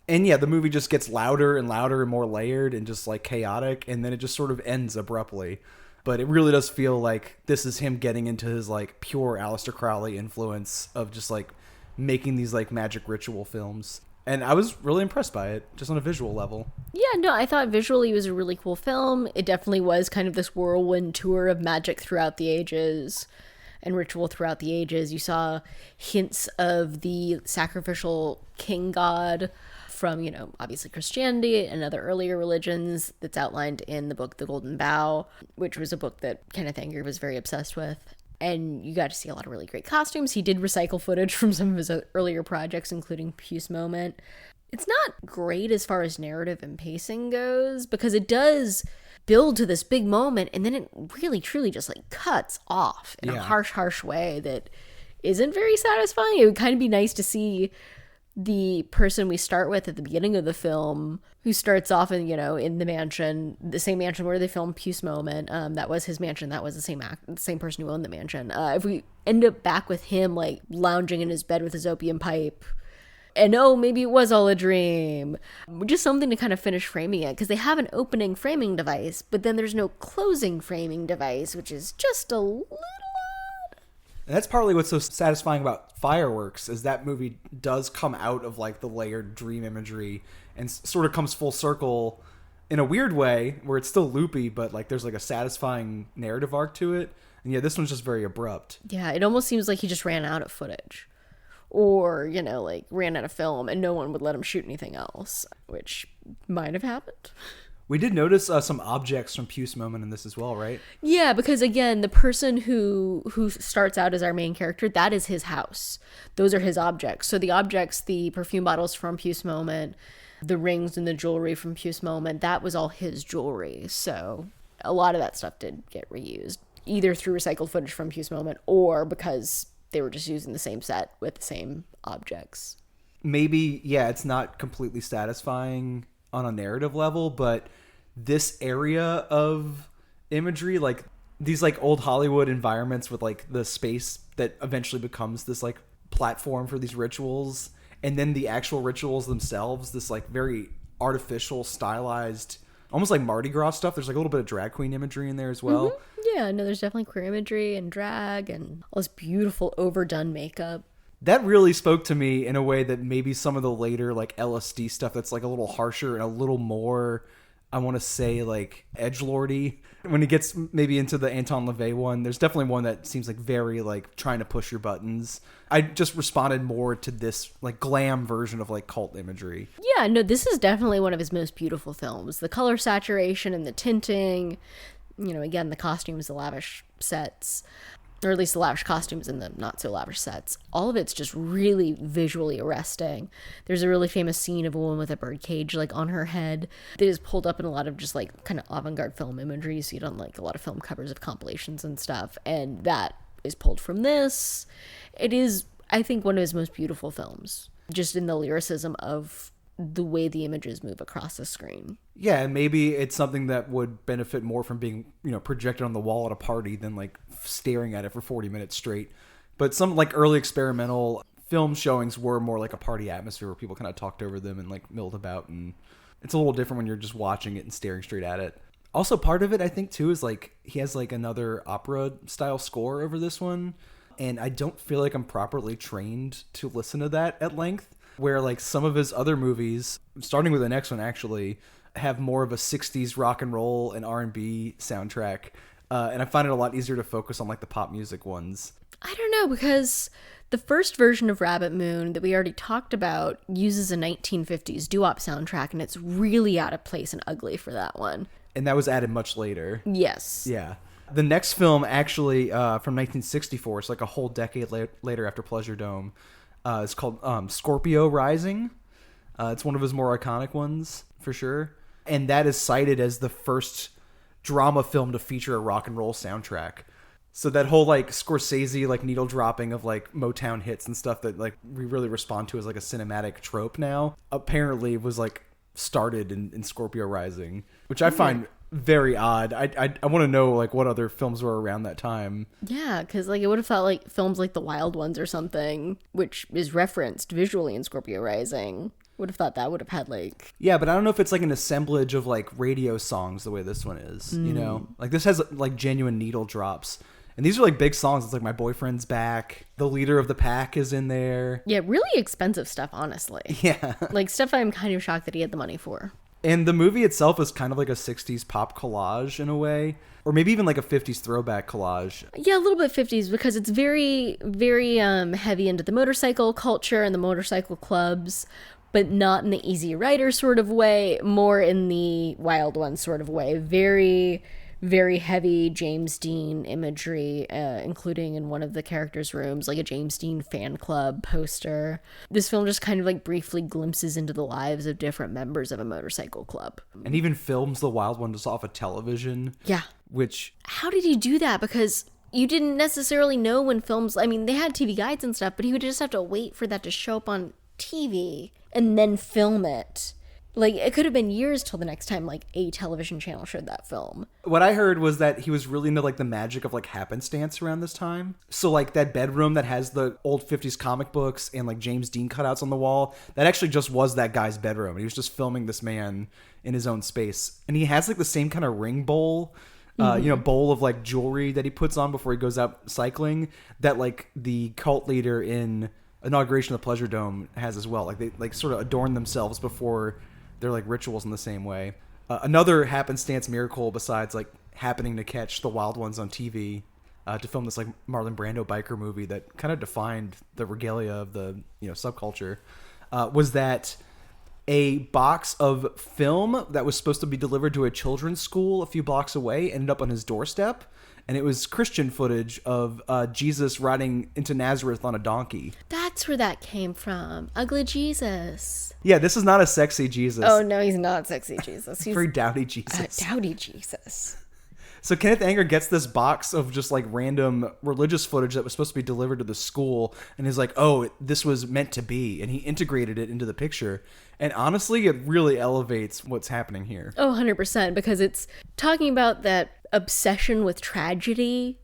And yeah, the movie just gets louder and louder and more layered and just like chaotic, and then it just sort of ends abruptly. But it really does feel like this is him getting into his like pure Aleister Crowley influence of just like making these like magic ritual films. And I was really impressed by it, just on a visual level. Yeah, no, I thought visually it was a really cool film. It definitely was kind of this whirlwind tour of magic throughout the ages and ritual throughout the ages. You saw hints of the sacrificial king god from, you know, obviously Christianity and other earlier religions that's outlined in the book The Golden Bough, which was a book that Kenneth Anger was very obsessed with. And you got to see a lot of really great costumes. He did recycle footage from some of his earlier projects, including Puce Moment. It's not great as far as narrative and pacing goes, because it does build to this big moment, and then it really, truly just like cuts off in a harsh way that isn't very satisfying. It would kind of be nice to see the person we start with at the beginning of the film, who starts off in, you know, in the mansion, the same mansion where they filmed Puce Moment. That was his mansion. That was the same person who owned the mansion. If we end up back with him like lounging in his bed with his opium pipe, and oh, maybe it was all a dream, just something to kind of finish framing it, because they have an opening framing device, but then there's no closing framing device, which is just a little odd. And that's partly what's so satisfying about Fireworks, is that movie does come out of like the layered dream imagery and sort of comes full circle in a weird way, where it's still loopy, but like there's like a satisfying narrative arc to it. And yeah, this one's just very abrupt. Yeah, it almost seems like he just ran out of footage, or, you know, like ran out of film and no one would let him shoot anything else, which might have happened. We did notice some objects from Puce Moment in this as well, right? Yeah, because again, the person who starts out as our main character, that is his house. Those are his objects. So the objects, the perfume bottles from Puce Moment, the rings and the jewelry from Puce Moment, that was all his jewelry. So a lot of that stuff did get reused, either through recycled footage from Puce Moment or because they were just using the same set with the same objects. Maybe, yeah, it's not completely satisfying on a narrative level, but this area of imagery, like these like old Hollywood environments with like the space that eventually becomes this like platform for these rituals, and then the actual rituals themselves, this like very artificial, stylized, almost like Mardi Gras stuff. There's like a little bit of drag queen imagery in there as well. Mm-hmm. Yeah, no, there's definitely queer imagery and drag and all this beautiful overdone makeup. That really spoke to me in a way that maybe some of the later like LSD stuff that's like a little harsher and a little more, I want to say, like edgelordy. When it gets maybe into the Anton LaVey one, there's definitely one that seems like very like trying to push your buttons. I just responded more to this like glam version of like cult imagery. Yeah, no, this is definitely one of his most beautiful films. The color saturation and the tinting, you know, again, the costumes, the lavish sets, or at least the lavish costumes and the not so lavish sets. All of it's just really visually arresting. There's a really famous scene of a woman with a bird cage like on her head that is pulled up in a lot of just like kind of avant-garde film imagery. You see it on like a lot of film covers of compilations and stuff, and that is pulled from this. It is, I think, one of his most beautiful films, just in the lyricism of the way the images move across the screen. Yeah, and maybe it's something that would benefit more from being, you know, projected on the wall at a party than like staring at it for 40 minutes straight. But some like early experimental film showings were more like a party atmosphere where people kind of talked over them and like milled about, and it's a little different when you're just watching it and staring straight at it. Also, part of it, I think, too, is like he has like another opera style score over this one, and I don't feel like I'm properly trained to listen to that at length. Where like some of his other movies, starting with the next one actually, have more of a 60s rock and roll and R&B soundtrack. And I find it a lot easier to focus on like the pop music ones. I don't know, because the first version of Rabbit Moon that we already talked about uses a 1950s doo-wop soundtrack, and it's really out of place and ugly for that one. And that was added much later. Yes. Yeah. The next film, actually, from 1964, it's like a whole decade later after Pleasure Dome. It's called Scorpio Rising. It's one of his more iconic ones, for sure. And that is cited as the first drama film to feature a rock and roll soundtrack. So that whole like Scorsese like needle dropping of like Motown hits and stuff that like we really respond to as like a cinematic trope now apparently was like started in Scorpio Rising, which I find very odd. I want to know like what other films were around that time. Yeah, because like it would have felt like films like The Wild Ones or something, which is referenced visually in Scorpio Rising. Would have thought that would have had like... Yeah, but I don't know if it's like an assemblage of like radio songs the way this one is, you know? Like this has like genuine needle drops. And these are like big songs. It's like My Boyfriend's Back. The Leader of the Pack is in there. Yeah, really expensive stuff, honestly. Yeah. Like stuff I'm kind of shocked that he had the money for. And the movie itself is kind of like a 60s pop collage in a way. Or maybe even like a 50s throwback collage. Yeah, a little bit 50s because it's very, very heavy into the motorcycle culture and the motorcycle clubs, but not in the Easy Rider sort of way, more in the Wild One sort of way. Very, very heavy James Dean imagery, including in one of the characters' rooms, like a James Dean fan club poster. This film just kind of like briefly glimpses into the lives of different members of a motorcycle club. And even films the Wild One just off of television. Yeah. Which... How did he do that? Because you didn't necessarily know when films... I mean, they had TV guides and stuff, but he would just have to wait for that to show up on TV and then film it. Like, it could have been years till the next time, like, a television channel showed that film. What I heard was that he was really into, like, the magic of, like, happenstance around this time. So, like, that bedroom that has the old 50s comic books and, like, James Dean cutouts on the wall, that actually just was that guy's bedroom. He was just filming this man in his own space. And he has, like, the same kind of ring bowl, bowl of, like, jewelry that he puts on before he goes out cycling that, like, the cult leader in Inauguration of the Pleasure Dome has as well. Like, they, like, sort of adorn themselves before... They're like rituals in the same way. Another happenstance miracle besides like happening to catch the Wild Ones on TV to film this like Marlon Brando biker movie that kind of defined the regalia of the subculture was that a box of film that was supposed to be delivered to a children's school a few blocks away ended up on his doorstep. And it was Christian footage of Jesus riding into Nazareth on a donkey. That's where that came from. Ugly Jesus. Yeah, this is not a sexy Jesus. Oh, no, he's not sexy Jesus. He's very dowdy Jesus. Dowdy Jesus. So Kenneth Anger gets this box of just like random religious footage that was supposed to be delivered to the school. And he's like, oh, this was meant to be. And he integrated it into the picture. And honestly, it really elevates what's happening here. Oh, 100%. Because it's talking about that obsession with tragedy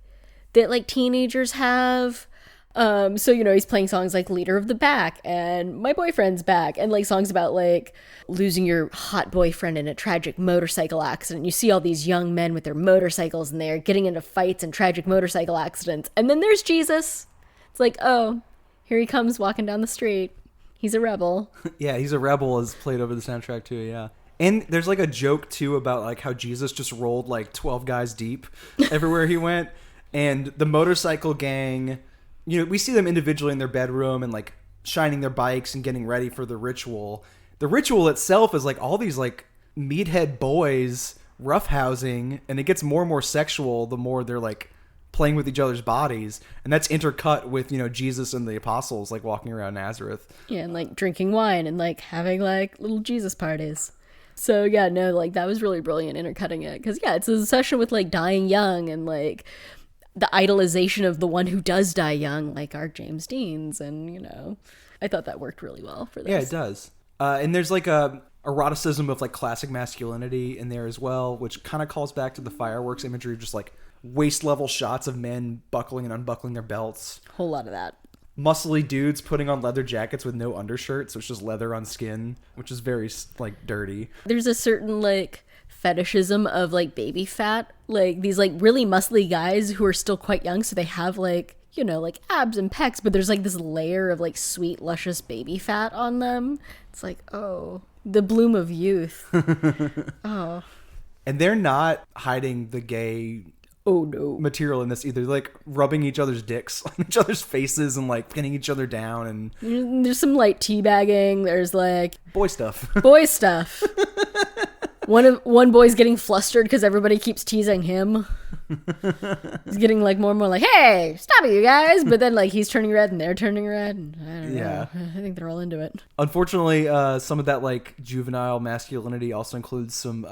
that like teenagers have. So he's playing songs like Leader of the Pack and My Boyfriend's Back and like songs about like losing your hot boyfriend in a tragic motorcycle accident. You see all these young men with their motorcycles and they're getting into fights and tragic motorcycle accidents. And then there's Jesus. It's like, oh, here he comes walking down the street. He's a rebel. Yeah, he's a rebel is played over the soundtrack too, yeah. And there's like a joke too about like how Jesus just rolled like 12 guys deep everywhere he went. And the motorcycle gang, we see them individually in their bedroom and like shining their bikes and getting ready for the ritual. The ritual itself is like all these like meathead boys roughhousing, and it gets more and more sexual the more they're like playing with each other's bodies, and that's intercut with Jesus and the apostles like walking around Nazareth. Yeah, and like drinking wine and like having like little Jesus parties. So yeah, no, like that was really brilliant intercutting it because yeah, it's a session with like dying young and like the idolization of the one who does die young, like our James Deans, and I thought that worked really well for this. Yeah, it does. And there's like a eroticism of like classic masculinity in there as well, which kind of calls back to the fireworks imagery, just like waist level shots of men buckling and unbuckling their belts. Whole lot of that. Muscly dudes putting on leather jackets with no undershirt, so it's just leather on skin, which is very like dirty. There's a certain like fetishism of like baby fat, like these like really muscly guys who are still quite young, so they have like like abs and pecs, but there's like this layer of like sweet luscious baby fat on them. It's like, oh, the bloom of youth. Oh. And they're not hiding the gay material in this either. They're like rubbing each other's dicks on each other's faces and like pinning each other down, and there's some light teabagging. There's like boy stuff. One boy's getting flustered because everybody keeps teasing him. He's getting like more and more like, hey, stop it, you guys. But then like he's turning red and they're turning red. And I don't know. I think they're all into it. Unfortunately, some of that like juvenile masculinity also includes some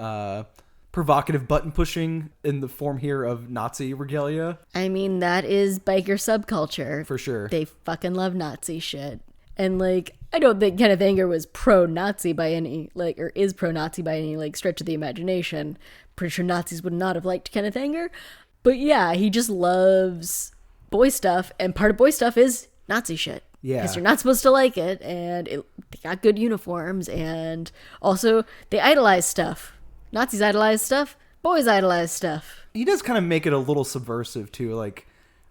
provocative button pushing in the form here of Nazi regalia. I mean, that is biker subculture. For sure. They fucking love Nazi shit. And like, I don't think Kenneth Anger was pro-Nazi by any, like, or is pro-Nazi by any, like, stretch of the imagination. Pretty sure Nazis would not have liked Kenneth Anger. But yeah, he just loves boy stuff, and part of boy stuff is Nazi shit. Yeah. Because you're not supposed to like it, and they got good uniforms, and also they idolize stuff. Nazis idolize stuff, boys idolize stuff. He does kind of make it a little subversive, too, like...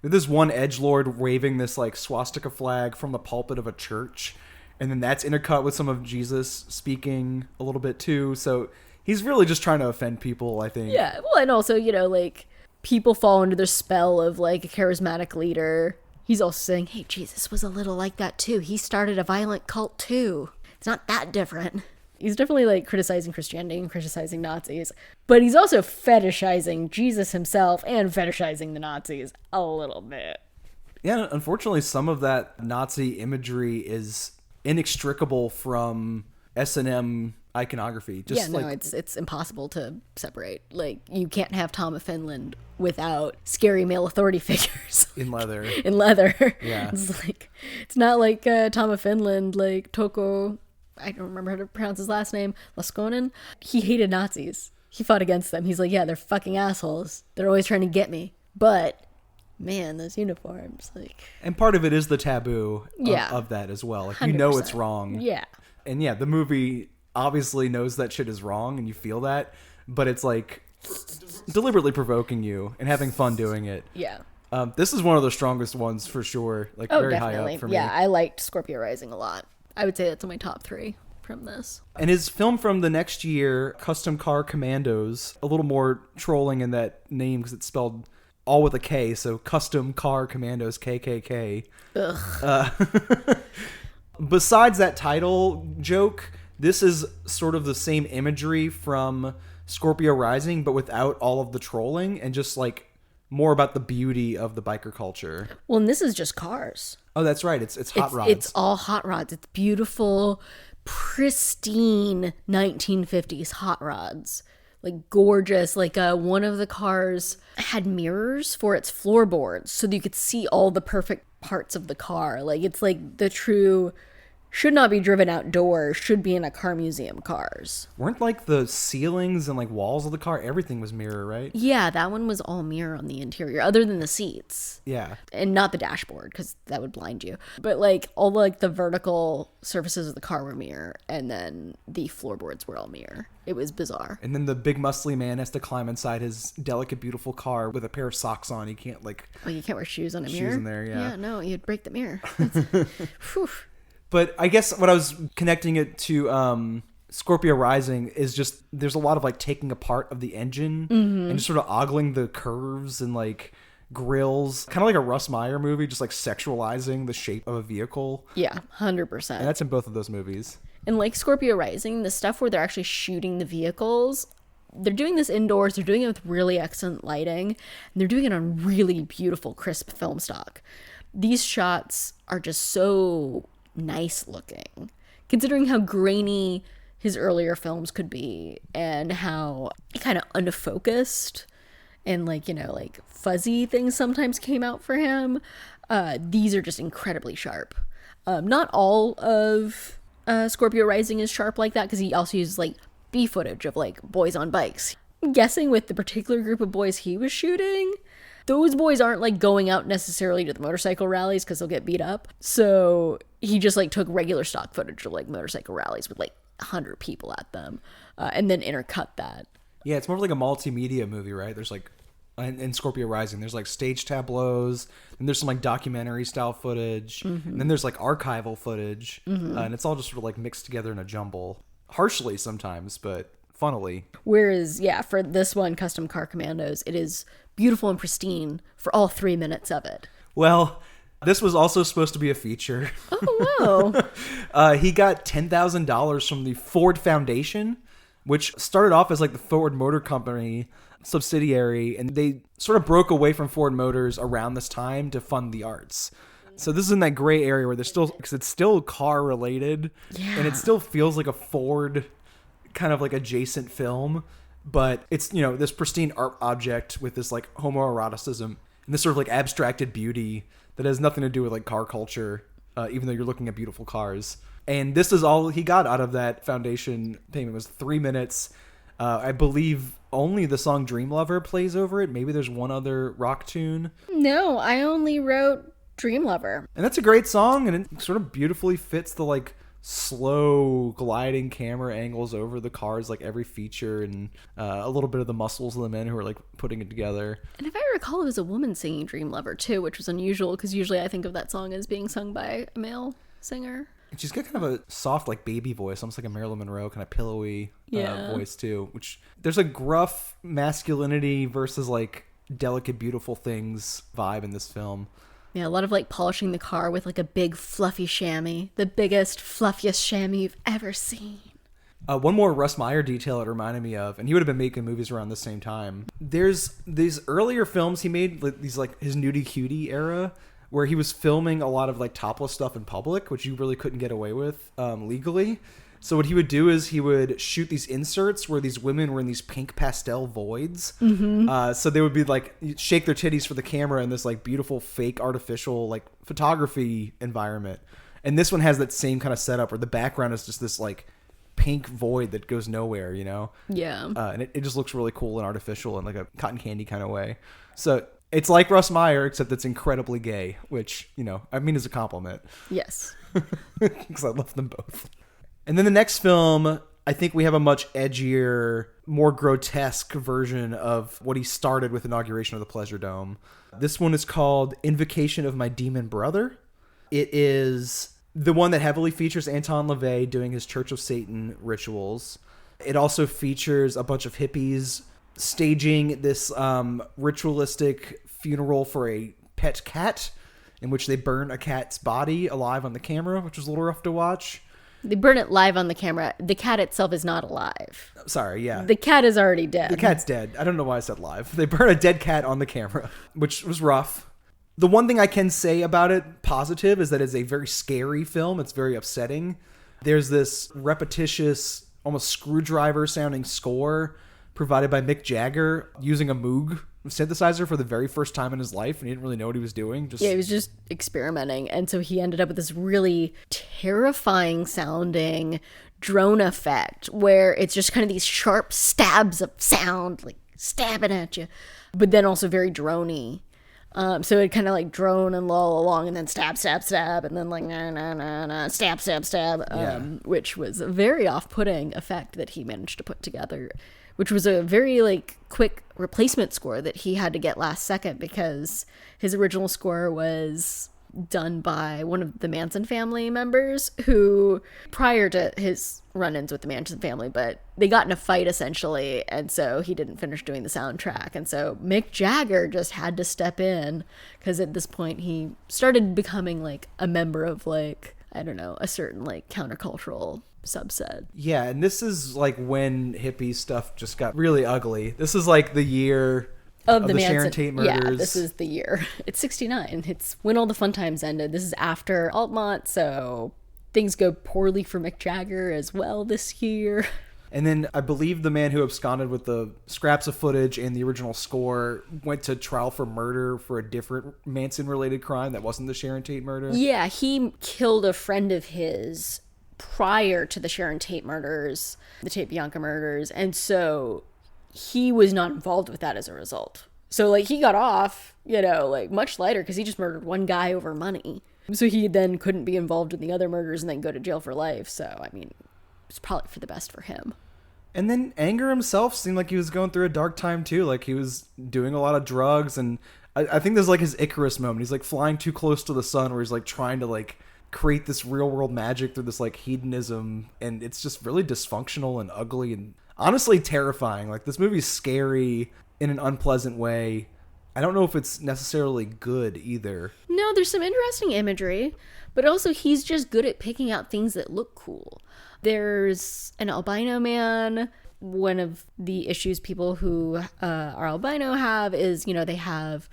There's one edgelord waving this like swastika flag from the pulpit of a church, and then that's intercut with some of Jesus speaking a little bit too. So he's really just trying to offend people, I think. Yeah, well, and also, you know, like, people fall under the spell of like a charismatic leader. He's also saying, hey, Jesus was a little like that too. He started a violent cult too. It's not that different. He's definitely like criticizing Christianity and criticizing Nazis, but he's also fetishizing Jesus himself and fetishizing the Nazis a little bit. Yeah, unfortunately, some of that Nazi imagery is inextricable from S&M iconography. It's impossible to separate. Like, you can't have Tom of Finland without scary male authority figures. In leather. In leather. Yeah. It's not like Tom of Finland, like Toko... I don't remember how to pronounce his last name, Laskonen. He hated Nazis. He fought against them. He's like, yeah, they're fucking assholes. They're always trying to get me. But, man, those uniforms, like... And part of it is the taboo of that as well. Like, you know it's wrong. Yeah. And yeah, the movie obviously knows that shit is wrong, and you feel that, but it's like deliberately provoking you and having fun doing it. Yeah. This is one of the strongest ones for sure. Like, very definitely. high up for me. Yeah, I liked Scorpio Rising a lot. I would say that's in my top 3 from this. And his film from the next year, Custom Car Commandos, a little more trolling in that name because it's spelled all with a K, so Custom Car Commandos, KKK. Ugh. Besides that title joke, this is sort of the same imagery from Scorpio Rising, but without all of the trolling and just like more about the beauty of the biker culture. Well, and this is just cars. Oh, that's right. It's hot rods. It's all hot rods. It's beautiful, pristine 1950s hot rods. Like, gorgeous. Like, one of the cars had mirrors for its floorboards so that you could see all the perfect parts of the car. Like, it's like the true... should not be driven outdoors, should be in a car museum cars. Weren't like the ceilings and like walls of the car, everything was mirror, right? Yeah, that one was all mirror on the interior, other than the seats. Yeah. And not the dashboard, because that would blind you. But like all like the vertical surfaces of the car were mirror, and then the floorboards were all mirror. It was bizarre. And then the big muscly man has to climb inside his delicate, beautiful car with a pair of socks on. He can't like... Oh, you can't wear shoes on a mirror? Shoes in there, yeah. Yeah, no, you'd break the mirror. Whew. But I guess what I was connecting it to Scorpio Rising is just there's a lot of like taking apart of the engine and just sort of ogling the curves and like grills, kind of like a Russ Meyer movie, just like sexualizing the shape of a vehicle. Yeah, 100%. And that's in both of those movies. And like Scorpio Rising, the stuff where they're actually shooting the vehicles, they're doing this indoors, they're doing it with really excellent lighting, and they're doing it on really beautiful, crisp film stock. These shots are just so... nice looking, considering how grainy his earlier films could be and how kind of unfocused and like, you know, like fuzzy things sometimes came out for him. These are just incredibly sharp. Not all of Scorpio Rising is sharp like that, because he also uses like B footage of like boys on bikes. I'm guessing with the particular group of boys he was shooting, those boys aren't like going out necessarily to the motorcycle rallies because they'll get beat up. So he just like took regular stock footage of like motorcycle rallies with like 100 people at them, and then intercut that. Yeah, it's more like a multimedia movie, right? There's like in Scorpio Rising, there's like stage tableaus, and there's some like documentary style footage, and then there's like archival footage, and it's all just sort of like mixed together in a jumble, harshly sometimes, but funnily. Whereas, yeah, for this one, Custom Car Commandos, it is beautiful and pristine for all 3 minutes of it. Well, this was also supposed to be a feature. Oh, wow. He got $10,000 from the Ford Foundation which started off as like the Ford Motor Company subsidiary, and they sort of broke away from Ford Motors around this time to fund the arts. So this is in that gray area where because it's still car related, and it still feels like a Ford kind of like adjacent film, but it's, this pristine art object with this like homoeroticism and this sort of like abstracted beauty that has nothing to do with like car culture, even though you're looking at beautiful cars. And this is all he got out of that foundation payment, was 3 minutes. I believe only the song Dream Lover plays over it. Maybe there's one other rock tune. No, I only wrote Dream Lover. And that's a great song, and it sort of beautifully fits the like slow gliding camera angles over the cars, like every feature, and a little bit of the muscles of the men who are like putting it together. And if I recall, it was a woman singing Dream Lover too, which was unusual because usually I think of that song as being sung by a male singer. And she's got kind of a soft like baby voice, almost like a Marilyn Monroe kind of pillowy voice too, which there's a gruff masculinity versus like delicate beautiful things vibe in this film. Yeah, a lot of like polishing the car with like a big fluffy chamois. The biggest, fluffiest chamois you've ever seen. One more Russ Meyer detail it reminded me of, and he would have been making movies around the same time. There's these earlier films he made, these like his nudie cutie era, where he was filming a lot of like topless stuff in public, which you really couldn't get away with legally. So what he would do is he would shoot these inserts where these women were in these pink pastel voids. Mm-hmm. So they would be like, shake their titties for the camera in this like beautiful fake artificial like photography environment. And this one has that same kind of setup where the background is just this like pink void that goes nowhere, Yeah. And it just looks really cool and artificial in like a cotton candy kind of way. So it's like Russ Meyer, except it's incredibly gay, which, I mean is a compliment. Yes. Because I love them both. And then the next film, I think we have a much edgier, more grotesque version of what he started with Inauguration of the Pleasure Dome. This one is called Invocation of My Demon Brother. It is the one that heavily features Anton LaVey doing his Church of Satan rituals. It also features a bunch of hippies staging this ritualistic funeral for a pet cat, in which they burn a cat's body alive on the camera, which was a little rough to watch. They burn it live on the camera. The cat itself is not alive. Sorry, yeah. The cat is already dead. The cat's dead. I don't know why I said live. They burn a dead cat on the camera, which was rough. The one thing I can say about it positive is that it's a very scary film. It's very upsetting. There's this repetitious, almost screwdriver sounding score provided by Mick Jagger using a Moog synthesizer for the very first time in his life, and he didn't really know what he was doing. Yeah, he was just experimenting, and so he ended up with this really terrifying sounding drone effect where it's just kind of these sharp stabs of sound, like stabbing at you, but then also very droney. So it kind of like drone and lull along, and then stab, stab, stab, and then like stab, stab, stab, which was a very off-putting effect that he managed to put together, which was a very like quick replacement score that he had to get last second because his original score was done by one of the Manson family members who, prior to his run-ins with the Manson family, but they got in a fight essentially, and so he didn't finish doing the soundtrack, and so Mick Jagger just had to step in because at this point he started becoming like a member of like, I don't know, a certain like countercultural subset. Yeah, and this is like when hippie stuff just got really ugly. This is like the year of the Sharon Tate murders. Yeah, this is the year. It's 69. It's when all the fun times ended. This is after Altamont, so things go poorly for Mick Jagger as well this year. And then I believe the man who absconded with the scraps of footage and the original score went to trial for murder for a different Manson-related crime that wasn't the Sharon Tate murder. Yeah, he killed a friend of his prior to the Sharon Tate murders, the Tate Bianca murders, and so he was not involved with that as a result. So like he got off, like much lighter because he just murdered one guy over money. So he then couldn't be involved in the other murders and then go to jail for life. So I mean, it's probably for the best for him. And then Anger himself seemed like he was going through a dark time too. Like he was doing a lot of drugs, and I think there's like his Icarus moment. He's like flying too close to the sun, where he's like trying to like create this real world magic through this like hedonism, and it's just really dysfunctional and ugly and honestly terrifying. Like this movie's scary in an unpleasant way. I don't know if it's necessarily good either. No, there's some interesting imagery, but also he's just good at picking out things that look cool. There's an albino man one of the issues people who are albino have is, you know, they have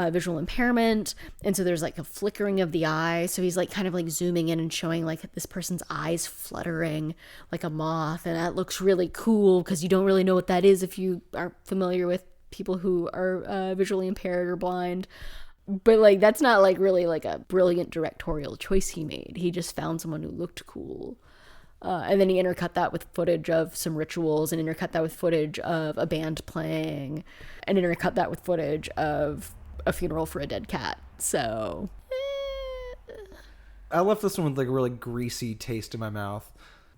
visual impairment, and so there's like a flickering of the eye, so he's like kind of like zooming in and showing like this person's eyes fluttering like a moth, and that looks really cool because you don't really know what that is if you aren't familiar with people who are visually impaired or blind. But like that's not like really like a brilliant directorial choice he made. He just found someone who looked cool. And then he intercut that with footage of some rituals, and intercut that with footage of a band playing, and intercut that with footage of a funeral for a dead cat. So I left this one with like a really greasy taste in my mouth.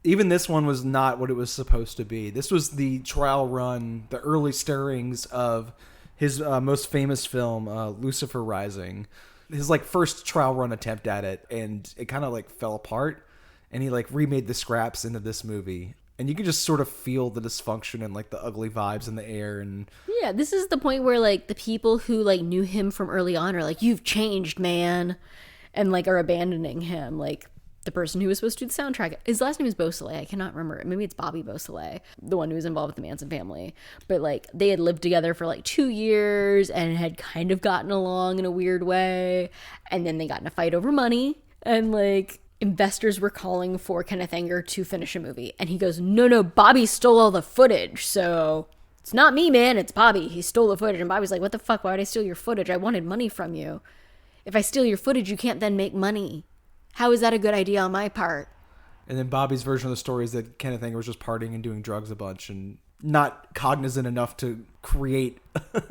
Even this one was not what it was supposed to be. This was the trial run, the early stirrings of his most famous film, Lucifer Rising. His like first trial run attempt at it, and it kind of like fell apart. And he like remade the scraps into this movie, and you can just sort of feel the dysfunction and like the ugly vibes in the air. And yeah, this is the point where like the people who like knew him from early on are like, "You've changed, man," and like are abandoning him. Like the person who was supposed to do the soundtrack, his last name is Beausoleil. I cannot remember. Maybe it's Bobby Beausoleil, the one who was involved with the Manson family. But like they had lived together for like 2 years and had kind of gotten along in a weird way, and then they got in a fight over money, and like investors were calling for Kenneth Anger to finish a movie, and he goes, no, Bobby stole all the footage, so it's not me, man, it's Bobby. He stole the footage. And Bobby's like, what the fuck, why would I steal your footage? I wanted money from you. If I steal your footage, you can't then make money. How is that a good idea on my part? And then Bobby's version of the story is that Kenneth Anger was just partying and doing drugs a bunch and not cognizant enough to create, a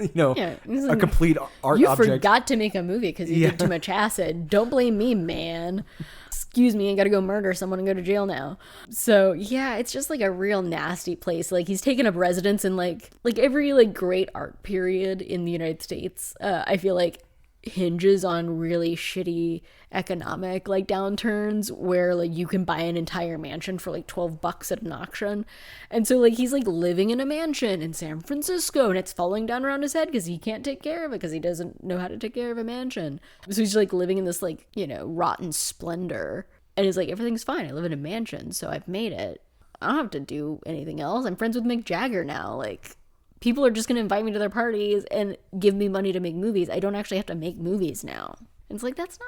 complete art you object. You forgot to make a movie because you did too much acid. Don't blame me, man. Excuse me, I gotta go murder someone and go to jail now. So yeah, it's just like a real nasty place. Like he's taken up residence in like every like great art period in the United States. I feel like hinges on really shitty economic like downturns where like you can buy an entire mansion for like $12 at an auction. And so like he's like living in a mansion in San Francisco, and it's falling down around his head because he can't take care of it because he doesn't know how to take care of a mansion. So he's like living in this like, rotten splendor, and he's like, everything's fine, I live in a mansion, so I've made it, I don't have to do anything else, I'm friends with Mick Jagger now, like people are just going to invite me to their parties and give me money to make movies. I don't actually have to make movies now. And it's like, that's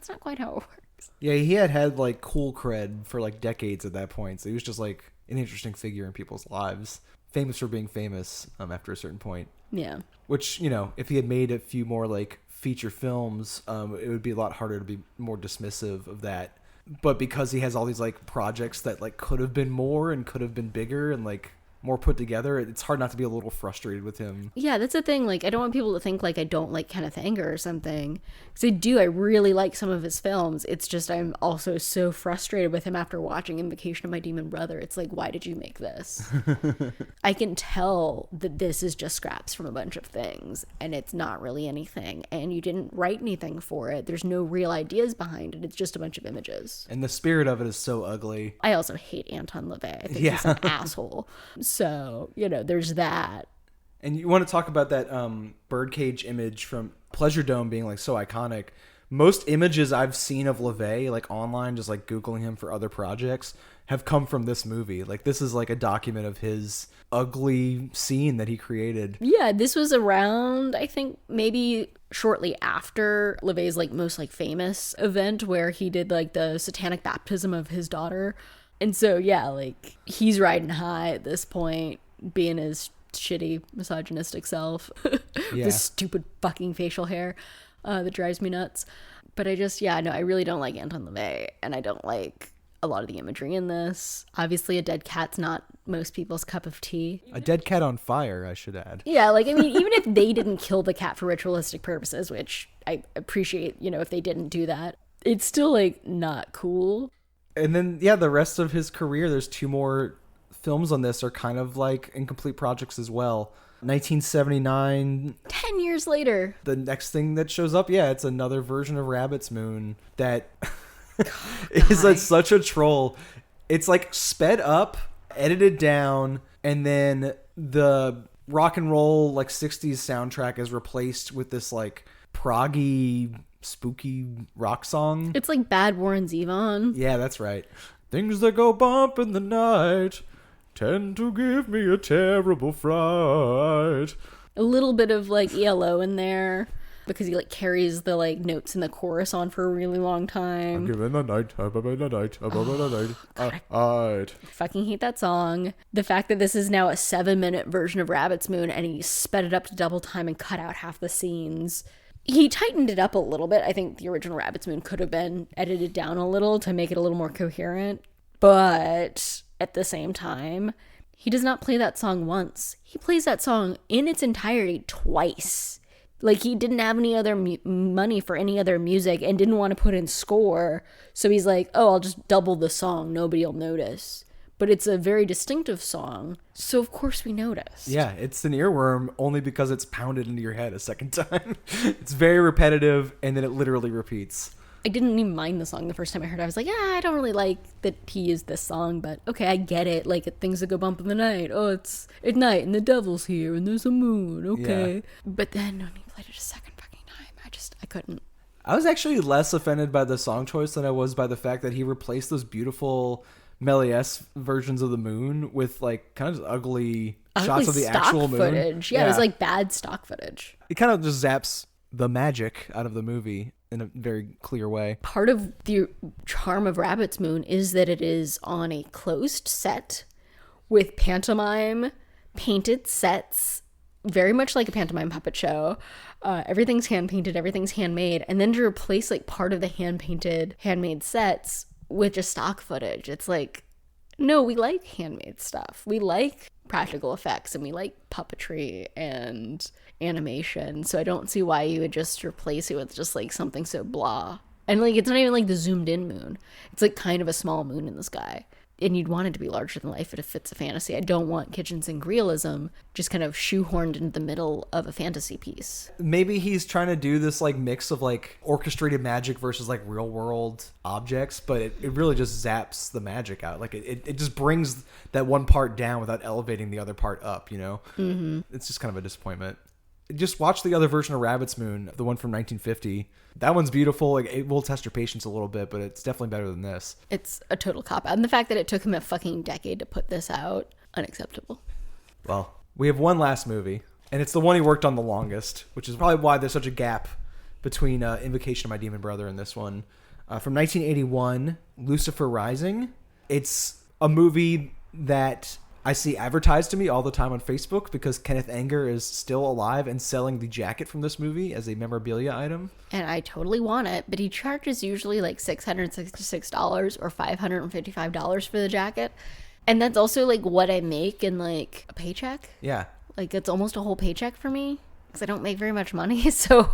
not quite how it works. Yeah, he had like cool cred for like decades at that point. So he was just like an interesting figure in people's lives. Famous for being famous after a certain point. Yeah. Which, if he had made a few more like feature films, it would be a lot harder to be more dismissive of that. But because he has all these like projects that like could have been more and could have been bigger and like more put together, it's hard not to be a little frustrated with him. Yeah, that's the thing. Like, I don't want people to think like I don't like Kenneth Anger or something, because I do. I really like some of his films. It's just I'm also so frustrated with him after watching Invocation of My Demon Brother. It's like, why did you make this? I can tell that this is just scraps from a bunch of things, and it's not really anything, and you didn't write anything for it. There's no real ideas behind it. It's just a bunch of images. And the spirit of it is so ugly. I also hate Anton LaVey. I think he's an asshole. So, there's that. And you want to talk about that birdcage image from Pleasure Dome being like so iconic. Most images I've seen of LaVey, like online, just like Googling him for other projects, have come from this movie. Like this is like a document of his ugly scene that he created. Yeah, this was around, I think, maybe shortly after LaVey's like most like famous event where he did like the satanic baptism of his daughter. And so, yeah, like, he's riding high at this point, being his shitty, misogynistic self. Yeah. This stupid fucking facial hair that drives me nuts. But I really don't like Anton LaVey, and I don't like a lot of the imagery in this. Obviously, a dead cat's not most people's cup of tea. A dead cat on fire, I should add. Yeah, like, I mean, even if they didn't kill the cat for ritualistic purposes, which I appreciate, if they didn't do that, it's still, like, not cool. And then, yeah, the rest of his career, there's 2 more films on this are kind of like incomplete projects as well. 1979. 10 years later. The next thing that shows up, yeah, it's another version of Rabbit's Moon that is like such a troll. It's like sped up, edited down, and then the rock and roll like 60s soundtrack is replaced with this like proggy spooky rock song. It's like Bad Warren Zevon. Yeah, that's right. Things that go bump in the night. tend to give me a terrible fright. A little bit of like ELO in there because he like carries the like notes in the chorus on for a really long time. Given the night, above the night, above the night. I fucking hate that song. The fact that this is now a 7-minute version of Rabbit's Moon and he sped it up to double time and cut out half the scenes. He tightened it up a little bit. I think the original Rabbit's Moon could have been edited down a little to make it a little more coherent. But at the same time, he does not play that song once. He plays that song in its entirety twice. Like, he didn't have any other money for any other music and didn't want to put in score. So he's like, oh, I'll just double the song. Nobody will notice. But it's a very distinctive song. So, of course, we noticed. Yeah, it's an earworm only because it's pounded into your head a second time. It's very repetitive, and then it literally repeats. I didn't even mind the song the first time I heard it. I was like, yeah, I don't really like that he used this song, but okay, I get it. Like, things that go bump in the night. Oh, it's at night, and the devil's here, and there's a moon. Okay. Yeah. But then when he played it a second fucking time, I couldn't. I was actually less offended by the song choice than I was by the fact that he replaced those beautiful Méliès versions of the moon with, like, kind of ugly shots of the actual moon. Footage. Yeah, it was like bad stock footage. It kind of just zaps the magic out of the movie in a very clear way. Part of the charm of Rabbit's Moon is that it is on a closed set with pantomime painted sets, very much like a pantomime puppet show. Everything's hand painted, everything's handmade, and then to replace like part of the hand painted, handmade sets with just stock footage, it's like, no, we like handmade stuff. We like practical effects and we like puppetry and animation. So I don't see why you would just replace it with just like something so blah. And like, it's not even like the zoomed in moon. It's like kind of a small moon in the sky. And you'd want it to be larger than life if it fits a fantasy. I don't want kitchen sink realism just kind of shoehorned into the middle of a fantasy piece. Maybe he's trying to do this like mix of like orchestrated magic versus like real world objects, but it really just zaps the magic out. Like it just brings that one part down without elevating the other part up, you know? Mm-hmm. It's just kind of a disappointment. Just watch the other version of Rabbit's Moon, the one from 1950. That one's beautiful. Like, it will test your patience a little bit, but it's definitely better than this. It's a total cop-out. And the fact that it took him a fucking decade to put this out, unacceptable. Well, we have one last movie, and it's the one he worked on the longest, which is probably why there's such a gap between Invocation of My Demon Brother and this one. From 1981, Lucifer Rising. It's a movie that I see advertised to me all the time on Facebook because Kenneth Anger is still alive and selling the jacket from this movie as a memorabilia item. And I totally want it, but he charges usually like $666 or $555 for the jacket. And that's also like what I make in like a paycheck. Yeah. Like it's almost a whole paycheck for me because I don't make very much money. So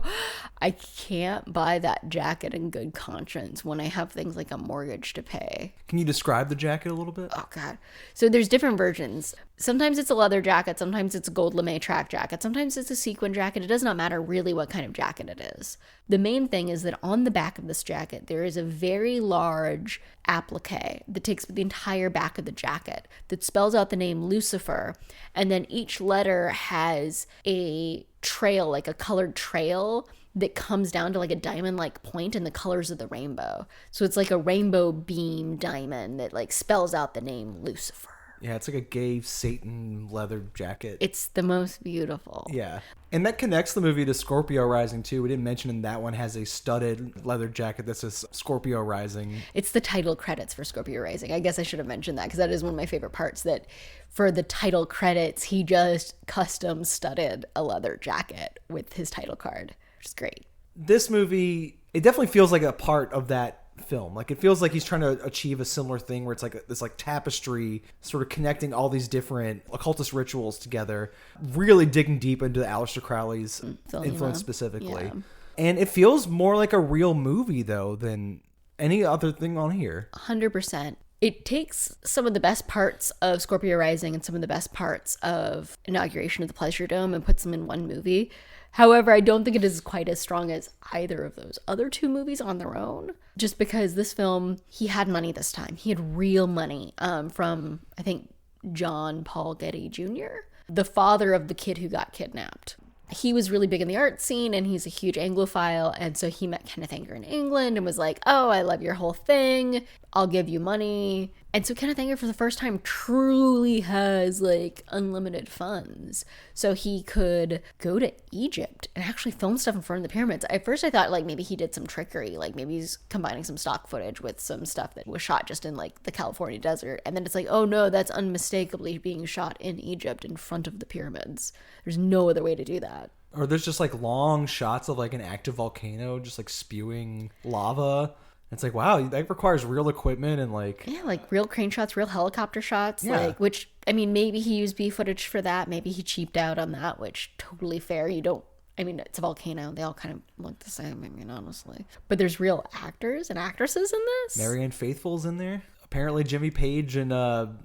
I can't buy that jacket in good conscience when I have things like a mortgage to pay. Can you describe the jacket a little bit? Oh, God. So there's different versions. Sometimes it's a leather jacket. Sometimes it's a gold lame track jacket. Sometimes it's a sequin jacket. It does not matter really what kind of jacket it is. The main thing is that on the back of this jacket, there is a very large applique that takes the entire back of the jacket that spells out the name Lucifer. And then each letter has a trail, like a colored trail that comes down to like a diamond-like point in the colors of the rainbow. So it's like a rainbow beam diamond that like spells out the name Lucifer. Yeah, it's like a gay Satan leather jacket. It's the most beautiful. Yeah. And that connects the movie to Scorpio Rising, too. We didn't mention that one has a studded leather jacket that says Scorpio Rising. It's the title credits for Scorpio Rising. I guess I should have mentioned that because that is one of my favorite parts, that for the title credits, he just custom studded a leather jacket with his title card, which is great. This movie, it definitely feels like a part of that film. Like, it feels like he's trying to achieve a similar thing where it's like this like tapestry sort of connecting all these different occultist rituals together, really digging deep into Aleister Crowley's influence specifically. Yeah. And it feels more like a real movie though than any other thing on here. 100%. It takes some of the best parts of Scorpio Rising and some of the best parts of Inauguration of the Pleasure Dome and puts them in one movie. However, I don't think it is quite as strong as either of those other two movies on their own, just because this film, he had money this time. He had real money from, I think, John Paul Getty Jr., the father of the kid who got kidnapped. He was really big in the art scene and he's a huge Anglophile. And so he met Kenneth Anger in England and was like, oh, I love your whole thing. I'll give you money. And so Kenneth Anger for the first time truly has like unlimited funds. So he could go to Egypt and actually film stuff in front of the pyramids. At first I thought like maybe he did some trickery, like maybe he's combining some stock footage with some stuff that was shot just in like the California desert. And then it's like, oh no, that's unmistakably being shot in Egypt in front of the pyramids. There's no other way to do that. Or there's just like long shots of like an active volcano just like spewing lava. It's like, wow, that requires real equipment and like... Yeah, like real crane shots, real helicopter shots. Yeah. Like, which, I mean, maybe he used B footage for that. Maybe he cheaped out on that, which totally fair. You don't... I mean, it's a volcano. They all kind of look the same, I mean, honestly. But there's real actors and actresses in this. Marianne Faithfull's in there. Apparently Jimmy Page and...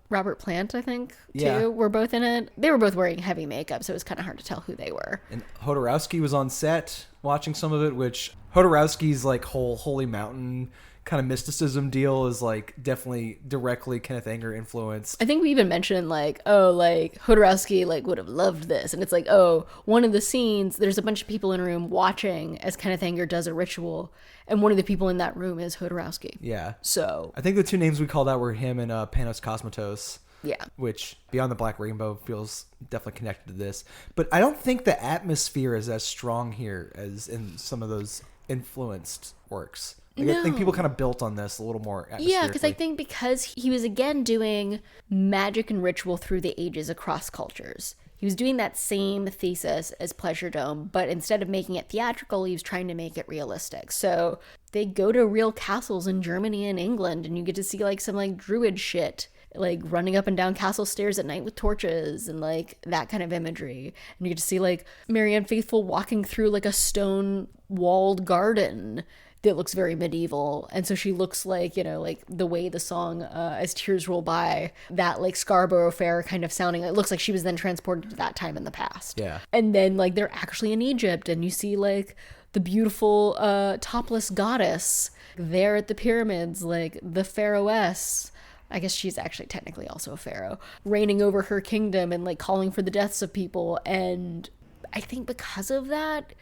Robert Plant, I think, too, Yeah. were both in it. They were both wearing heavy makeup, so it was kind of hard to tell who they were. And Hodorowski was on set watching some of it, which Hodorowski's like whole Holy Mountain kind of mysticism deal is like definitely directly Kenneth Anger influenced. I think we even mentioned like, oh, like Hodorowski like would have loved this. And it's like, oh, one of the scenes, there's a bunch of people in a room watching as Kenneth Anger does a ritual. And one of the people in that room is Hodorowski. Yeah. So I think the two names we called out were him and Panos Cosmatos. yeah. Which Beyond the Black Rainbow feels definitely connected to this. But I don't think the atmosphere is as strong here as in some of those influenced works. Like, I think people kind of built on this a little more atmospherically. Yeah, because I think because he was again doing magic and ritual through the ages across cultures. He was doing that same thesis as Pleasure Dome, but instead of making it theatrical, he was trying to make it realistic. So they go to real castles in Germany and England, and you get to see like some like druid shit, like running up and down castle stairs at night with torches and like that kind of imagery. And you get to see like Marianne Faithfull walking through like a stone walled garden that looks very medieval. And so she looks like, you know, like the way the song As Tears Roll By, that like Scarborough Fair kind of sounding, it looks like she was then transported to that time in the past. Yeah. And then like they're actually in Egypt, and you see like the beautiful topless goddess there at the pyramids, like the pharaohess. I guess she's actually technically also a pharaoh, reigning over her kingdom and like calling for the deaths of people. And I think because of that,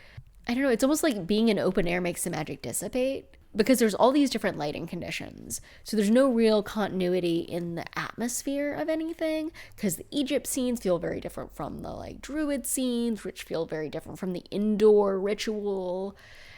I don't know, it's almost like being in open air makes the magic dissipate, because there's all these different lighting conditions. So there's no real continuity in the atmosphere of anything, because the Egypt scenes feel very different from the like druid scenes, which feel very different from the indoor ritual.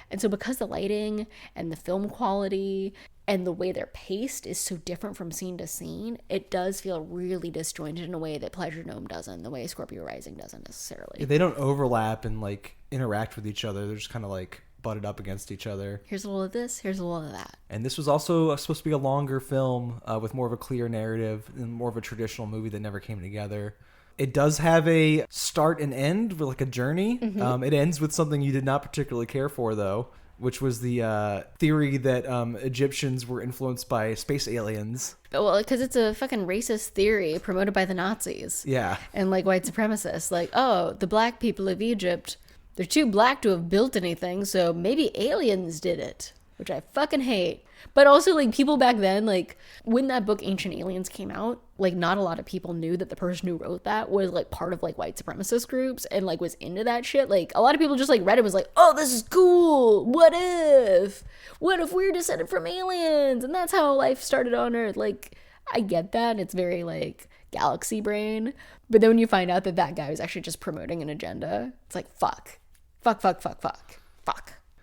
And so because the lighting and the film quality and the way they're paced is so different from scene to scene, it does feel really disjointed in a way that Pleasure Dome doesn't, the way Scorpio Rising doesn't necessarily. Yeah, they don't overlap and like interact with each other. They're just kind of like butted up against each other. Here's a little of this, here's a little of that. And this was also supposed to be a longer film with more of a clear narrative and more of a traditional movie that never came together. It does have a start and end with like a journey. Mm-hmm. It ends with something you did not particularly care for, though, which was the theory that Egyptians were influenced by space aliens. Well, because it's a fucking racist theory promoted by the Nazis. Yeah. And like white supremacists. Like, oh, the black people of Egypt, they're too black to have built anything, so maybe aliens did it, which I fucking hate. But also, like, people back then, like, when that book Ancient Aliens came out, like, not a lot of people knew that the person who wrote that was, like, part of, like, white supremacist groups and, like, was into that shit. Like, a lot of people just, like, read it and was like, oh, this is cool. What if we're descended from aliens? And that's how life started on Earth. Like, I get that. It's very, like, galaxy brain. But then when you find out that that guy was actually just promoting an agenda, it's like, fuck.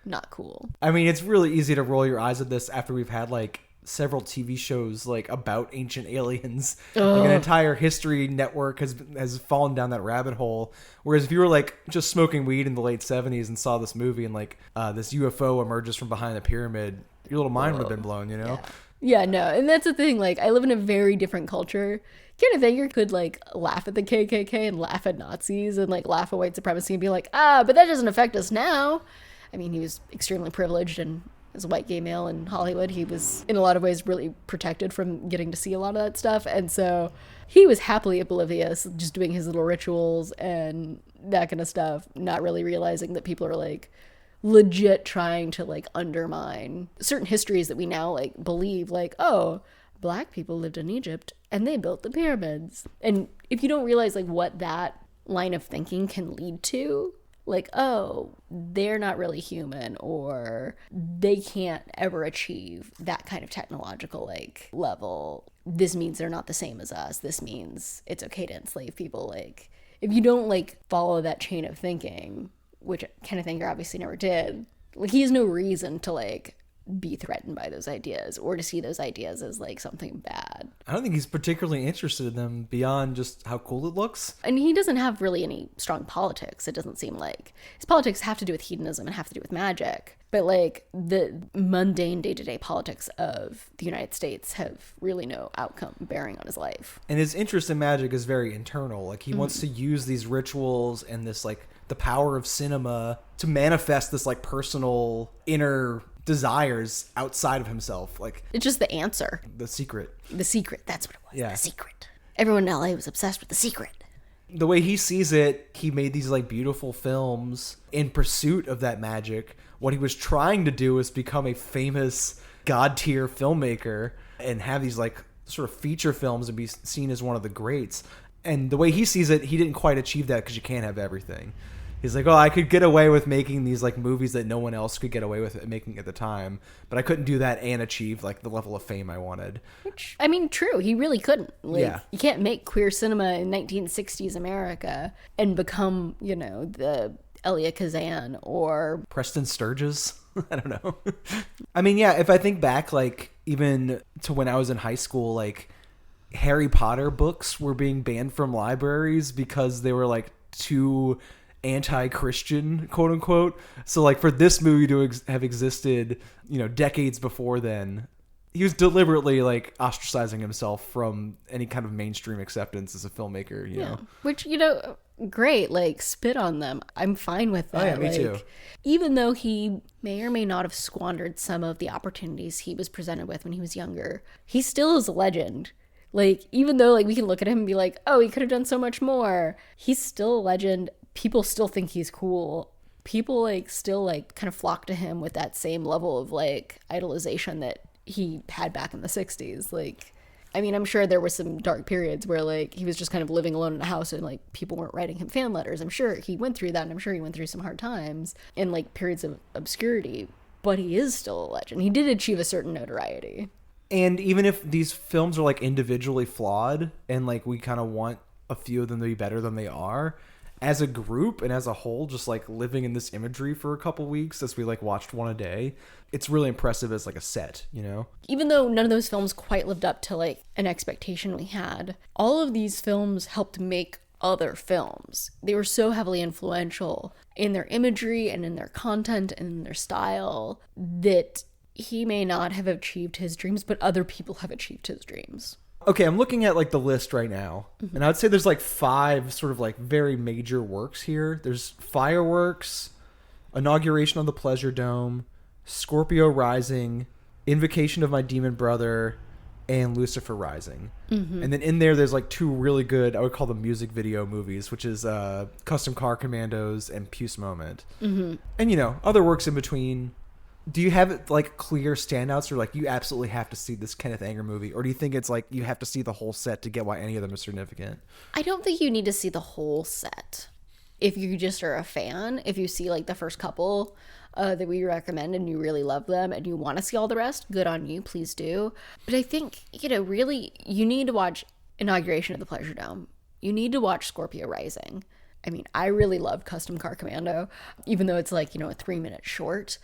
Not cool. I mean, it's really easy to roll your eyes at this after we've had like several TV shows like about ancient aliens. Like an entire history network has fallen down that rabbit hole. Whereas if you were like just smoking weed in the late 70s and saw this movie and like this UFO emerges from behind the pyramid, your little mind would have been blown, you know? Yeah, no. And that's the thing. Like, I live in a very different culture. Kenneth Anger could like laugh at the KKK and laugh at Nazis and like laugh at white supremacy and be like, but that doesn't affect us now. I mean, he was extremely privileged, and as a white gay male in Hollywood, he was in a lot of ways really protected from getting to see a lot of that stuff. And so he was happily oblivious, just doing his little rituals and that kind of stuff, not really realizing that people are like legit trying to like undermine certain histories that we now like believe, like, oh, black people lived in Egypt and they built the pyramids. And if you don't realize like what that line of thinking can lead to, like, oh, they're not really human, or they can't ever achieve that kind of technological like level. This means they're not the same as us. This means it's okay to enslave people. Like, if you don't like follow that chain of thinking, which Kenneth Anger obviously never did, like, he has no reason to like be threatened by those ideas or to see those ideas as like something bad. I don't think he's particularly interested in them beyond just how cool it looks. And he doesn't have really any strong politics. It doesn't seem like his politics have to do with hedonism and have to do with magic. But like the mundane day-to-day politics of the United States have really no outcome bearing on his life. And his interest in magic is very internal. Like, he wants to use these rituals and this like the power of cinema to manifest this like personal inner desires outside of himself. Like, It's just the answer. The Secret. The Secret. That's what it was. Yeah. The Secret. Everyone in LA was obsessed with The Secret. The way he sees it, he made these like beautiful films in pursuit of that magic. What he was trying to do is become a famous god tier filmmaker and have these like sort of feature films and be seen as one of the greats. And the way he sees it, he didn't quite achieve that because you can't have everything. He's like, oh, I could get away with making these like movies that no one else could get away with making at the time, but I couldn't do that and achieve like the level of fame I wanted. Which, I mean, true. He really couldn't. Like, Yeah. You can't make queer cinema in 1960s America and become, you know, the Elia Kazan or Preston Sturges? I don't know. I mean, yeah, if I think back, like, even to when I was in high school, like, Harry Potter books were being banned from libraries because they were like too anti-Christian, quote unquote. So like for this movie to have existed, you know, decades before then, he was deliberately like ostracizing himself from any kind of mainstream acceptance as a filmmaker, you know. Which, you know, great, like, spit on them. I'm fine with that. Oh, yeah, me like, too. Even though he may or may not have squandered some of the opportunities he was presented with when he was younger, he still is a legend. Like, even though like we can look at him and be like, oh, he could have done so much more, he's still a legend. People still think he's cool. People like still like kind of flock to him with that same level of like idolization that he had back in the 60s. Like, I mean, I'm sure there were some dark periods where like he was just kind of living alone in a house and like people weren't writing him fan letters. I'm sure he went through that, and I'm sure he went through some hard times and like periods of obscurity, but he is still a legend. He did achieve a certain notoriety. And even if these films are like individually flawed and like we kind of want a few of them to be better than they are, as a group and as a whole, just like living in this imagery for a couple weeks as we like watched one a day, it's really impressive as like a set, you know? Even though none of those films quite lived up to like an expectation we had, all of these films helped make other films. They were so heavily influential in their imagery and in their content and in their style that he may not have achieved his dreams, but other people have achieved his dreams. Okay, I'm looking at like the list right now, and I would say there's like 5 sort of like very major works here. There's Fireworks, Inauguration of the Pleasure Dome, Scorpio Rising, Invocation of My Demon Brother, and Lucifer Rising. And then in there's like 2 really good, I would call them music video movies, which is Custom Car Commandos and Puce Moment. And you know, other works in between. Do you have like clear standouts, or like you absolutely have to see this Kenneth Anger movie, or do you think it's like you have to see the whole set to get why any of them are significant? I don't think you need to see the whole set. If you just are a fan, if you see like the first couple that we recommend and you really love them and you want to see all the rest, good on you, please do. But I think, you know, really you need to watch Inauguration of the Pleasure Dome. You need to watch Scorpio Rising. I mean, I really loved Custom Car Commando, even though it's like, you know, a 3-minute short.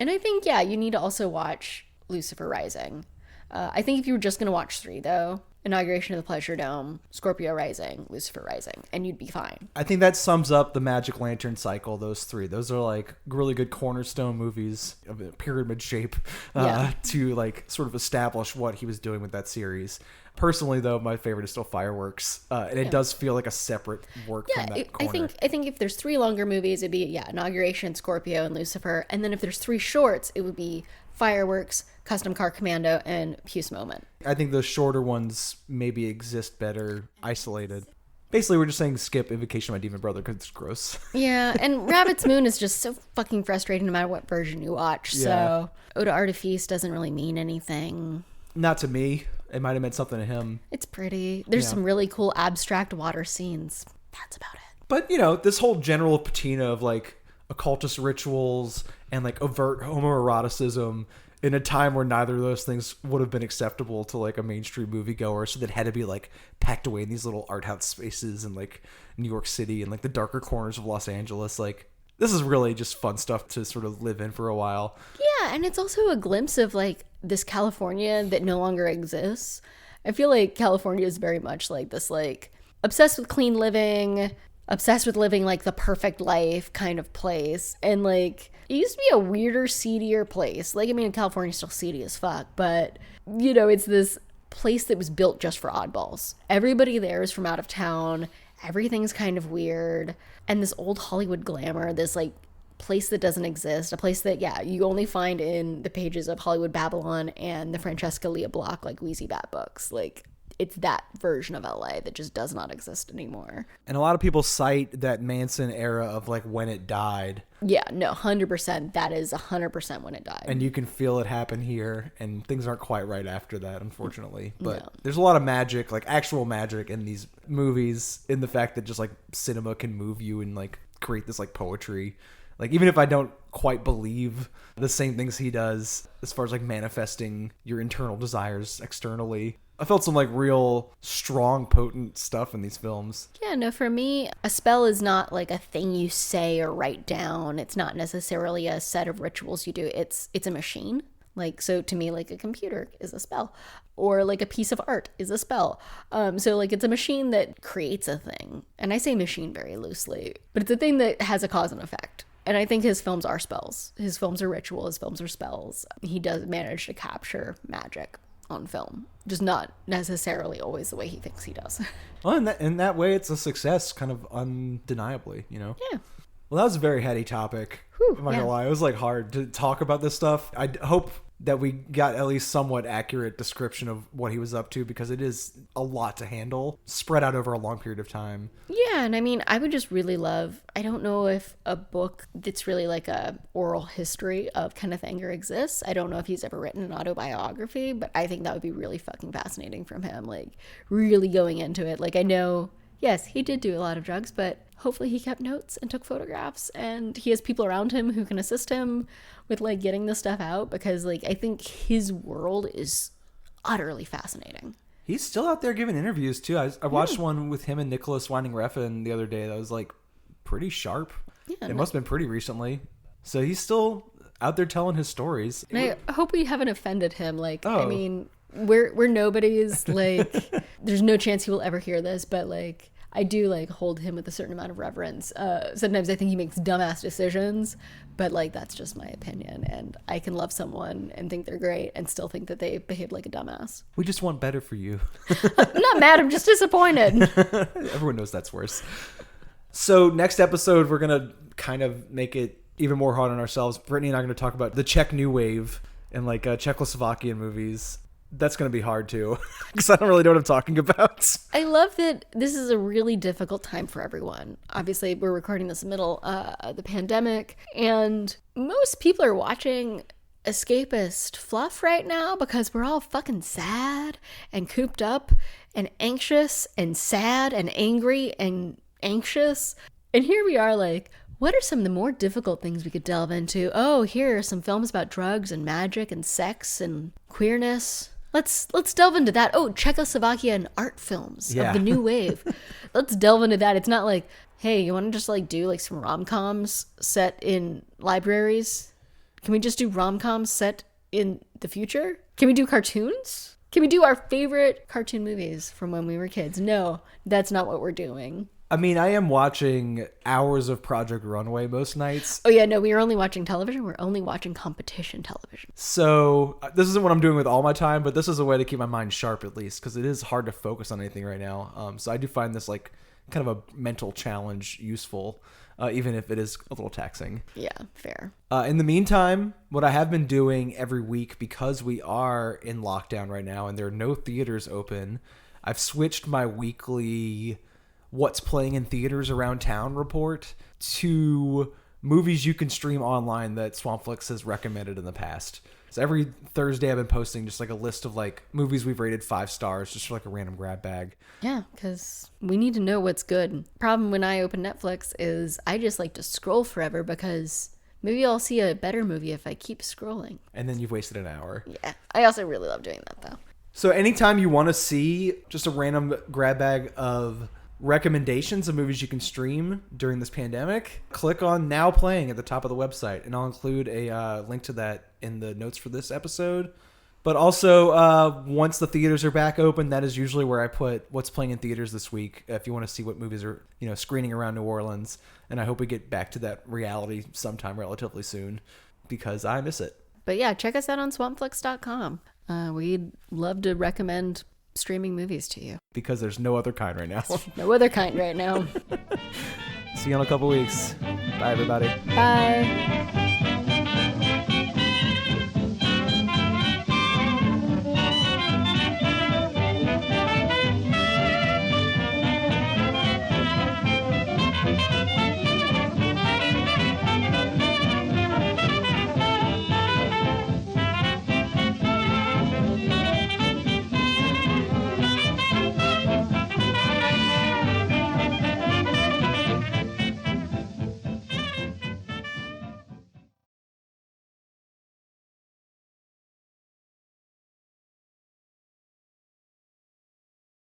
And I think, yeah, you need to also watch Lucifer Rising. I think if you were just going to watch 3, though, Inauguration of the Pleasure Dome, Scorpio Rising, Lucifer Rising, and you'd be fine. I think that sums up the Magick Lantern Cycle, those 3. Those are like really good cornerstone movies of a pyramid shape to like sort of establish what he was doing with that series. Personally, though, my favorite is still Fireworks, and it does feel like a separate work from that corner. I think if there's 3 longer movies, it'd be, Inauguration, Scorpio, and Lucifer. And then if there's 3 shorts, it would be Fireworks, Custom Car Commando, and Puce Moment. I think the shorter ones maybe exist better isolated. Basically, we're just saying skip Invocation of My Demon Brother because it's gross. Yeah, and Rabbit's Moon is just so fucking frustrating no matter what version you watch. So Ode to Artifice doesn't really mean anything. Not to me. It might have meant something to him. It's pretty. There's some really cool abstract water scenes. That's about it. But, you know, this whole general patina of, like, occultist rituals and, like, overt homoeroticism in a time where neither of those things would have been acceptable to, like, a mainstream moviegoer, so that had to be, like, packed away in these little art house spaces in, like, New York City and, like, the darker corners of Los Angeles. Like, this is really just fun stuff to sort of live in for a while. Yeah, and it's also a glimpse of, like, this California that no longer exists. I feel like California is very much like this, like, obsessed with clean living, obsessed with living, like, the perfect life kind of place. And, like, it used to be a weirder, seedier place. Like, I mean, California's still seedy as fuck, but, you know, it's this place that was built just for oddballs. Everybody there is from out of town. Everything's kind of weird. And this old Hollywood glamour, this, like, place that doesn't exist, a place that, yeah, you only find in the pages of Hollywood Babylon and the Francesca Lia Block, like, Wheezy Bat books. Like, it's that version of LA that just does not exist anymore. And a lot of people cite that Manson era of, like, when it died. Yeah, no, 100%. That is 100% when it died. And you can feel it happen here, and things aren't quite right after that, unfortunately. But there's a lot of magic, like actual magic in these movies, in the fact that just, like, cinema can move you and, like, create this, like, poetry. Like, even if I don't quite believe the same things he does as far as, like, manifesting your internal desires externally, I felt some, like, real strong, potent stuff in these films. Yeah, no, for me, a spell is not, like, a thing you say or write down. It's not necessarily a set of rituals you do. It's a machine. Like, so to me, like, a computer is a spell, or, like, a piece of art is a spell. So, like, it's a machine that creates a thing. And I say machine very loosely, but it's a thing that has a cause and effect. And I think his films are spells. His films are ritual. His films are spells. He does manage to capture magic on film, just not necessarily always the way he thinks he does. Well, in that way, it's a success, kind of undeniably, you know? Yeah. Well, that was a very heady topic. Whew, I'm not gonna lie. It was, like, hard to talk about this stuff. I hope that we got at least somewhat accurate description of what he was up to, because it is a lot to handle, spread out over a long period of time. Yeah, and I mean, I would just really love, I don't know if a book that's really like a oral history of Kenneth Anger exists. I don't know if he's ever written an autobiography, but I think that would be really fucking fascinating from him, like, really going into it. Like, I know, yes, he did do a lot of drugs, but hopefully he kept notes and took photographs, and he has people around him who can assist him with, like, getting this stuff out, because, like, I think his world is utterly fascinating. He's still out there giving interviews, too. I watched one with him and Nicholas Winding Refn the other day that was, like, pretty sharp. Yeah, it must have been pretty recently. So he's still out there telling his stories. And I hope we haven't offended him. Like, I mean, we're nobodies. Like, there's no chance he will ever hear this, but, like, I do, like, hold him with a certain amount of reverence. Sometimes I think he makes dumbass decisions, but, like, that's just my opinion. And I can love someone and think they're great and still think that they behave like a dumbass. We just want better for you. I'm not mad. I'm just disappointed. Everyone knows that's worse. So next episode, we're going to kind of make it even more hard on ourselves. Brittany and I are going to talk about the Czech New Wave and, like, Czechoslovakian movies. That's going to be hard, too, because I don't really know what I'm talking about. I love that this is a really difficult time for everyone. Obviously, we're recording this in the middle of the pandemic, and most people are watching escapist fluff right now because we're all fucking sad and cooped up and anxious and sad and angry and anxious. And here we are, like, what are some of the more difficult things we could delve into? Oh, here are some films about drugs and magic and sex and queerness. Let's delve into that. Oh, Czechoslovakian art films of the new wave. Let's delve into that. It's not like, hey, you want to just, like, do, like, some rom-coms set in libraries? Can we just do rom-coms set in the future? Can we do cartoons? Can we do our favorite cartoon movies from when we were kids? No, that's not what we're doing. I mean, I am watching hours of Project Runway most nights. Oh, yeah, no, we are only watching television. We're only watching competition television. So this isn't what I'm doing with all my time, but this is a way to keep my mind sharp, at least, because it is hard to focus on anything right now. So I do find this, like, kind of a mental challenge useful, even if it is a little taxing. Yeah, fair. In the meantime, what I have been doing every week, because we are in lockdown right now and there are no theaters open, I've switched my weekly what's playing in theaters around town report to movies you can stream online that Swampflix has recommended in the past. So every Thursday I've been posting just like a list of like movies we've rated 5 stars just for like a random grab bag. Yeah, because we need to know what's good. Problem when I open Netflix is I just like to scroll forever because maybe I'll see a better movie if I keep scrolling. And then you've wasted an hour. Yeah, I also really love doing that though. So anytime you want to see just a random grab bag of recommendations of movies you can stream during this pandemic, click on Now Playing at the top of the website, and I'll include a link to that in the notes for this episode. But also, once the theaters are back open, that is usually where I put what's playing in theaters this week. If you want to see what movies are, screening around New Orleans, and I hope we get back to that reality sometime relatively soon because I miss it. But yeah, check us out on swampflix.com. We'd love to recommend streaming movies to you. Because there's no other kind right now. No other kind right now. See you in a couple weeks. Bye, everybody. Bye.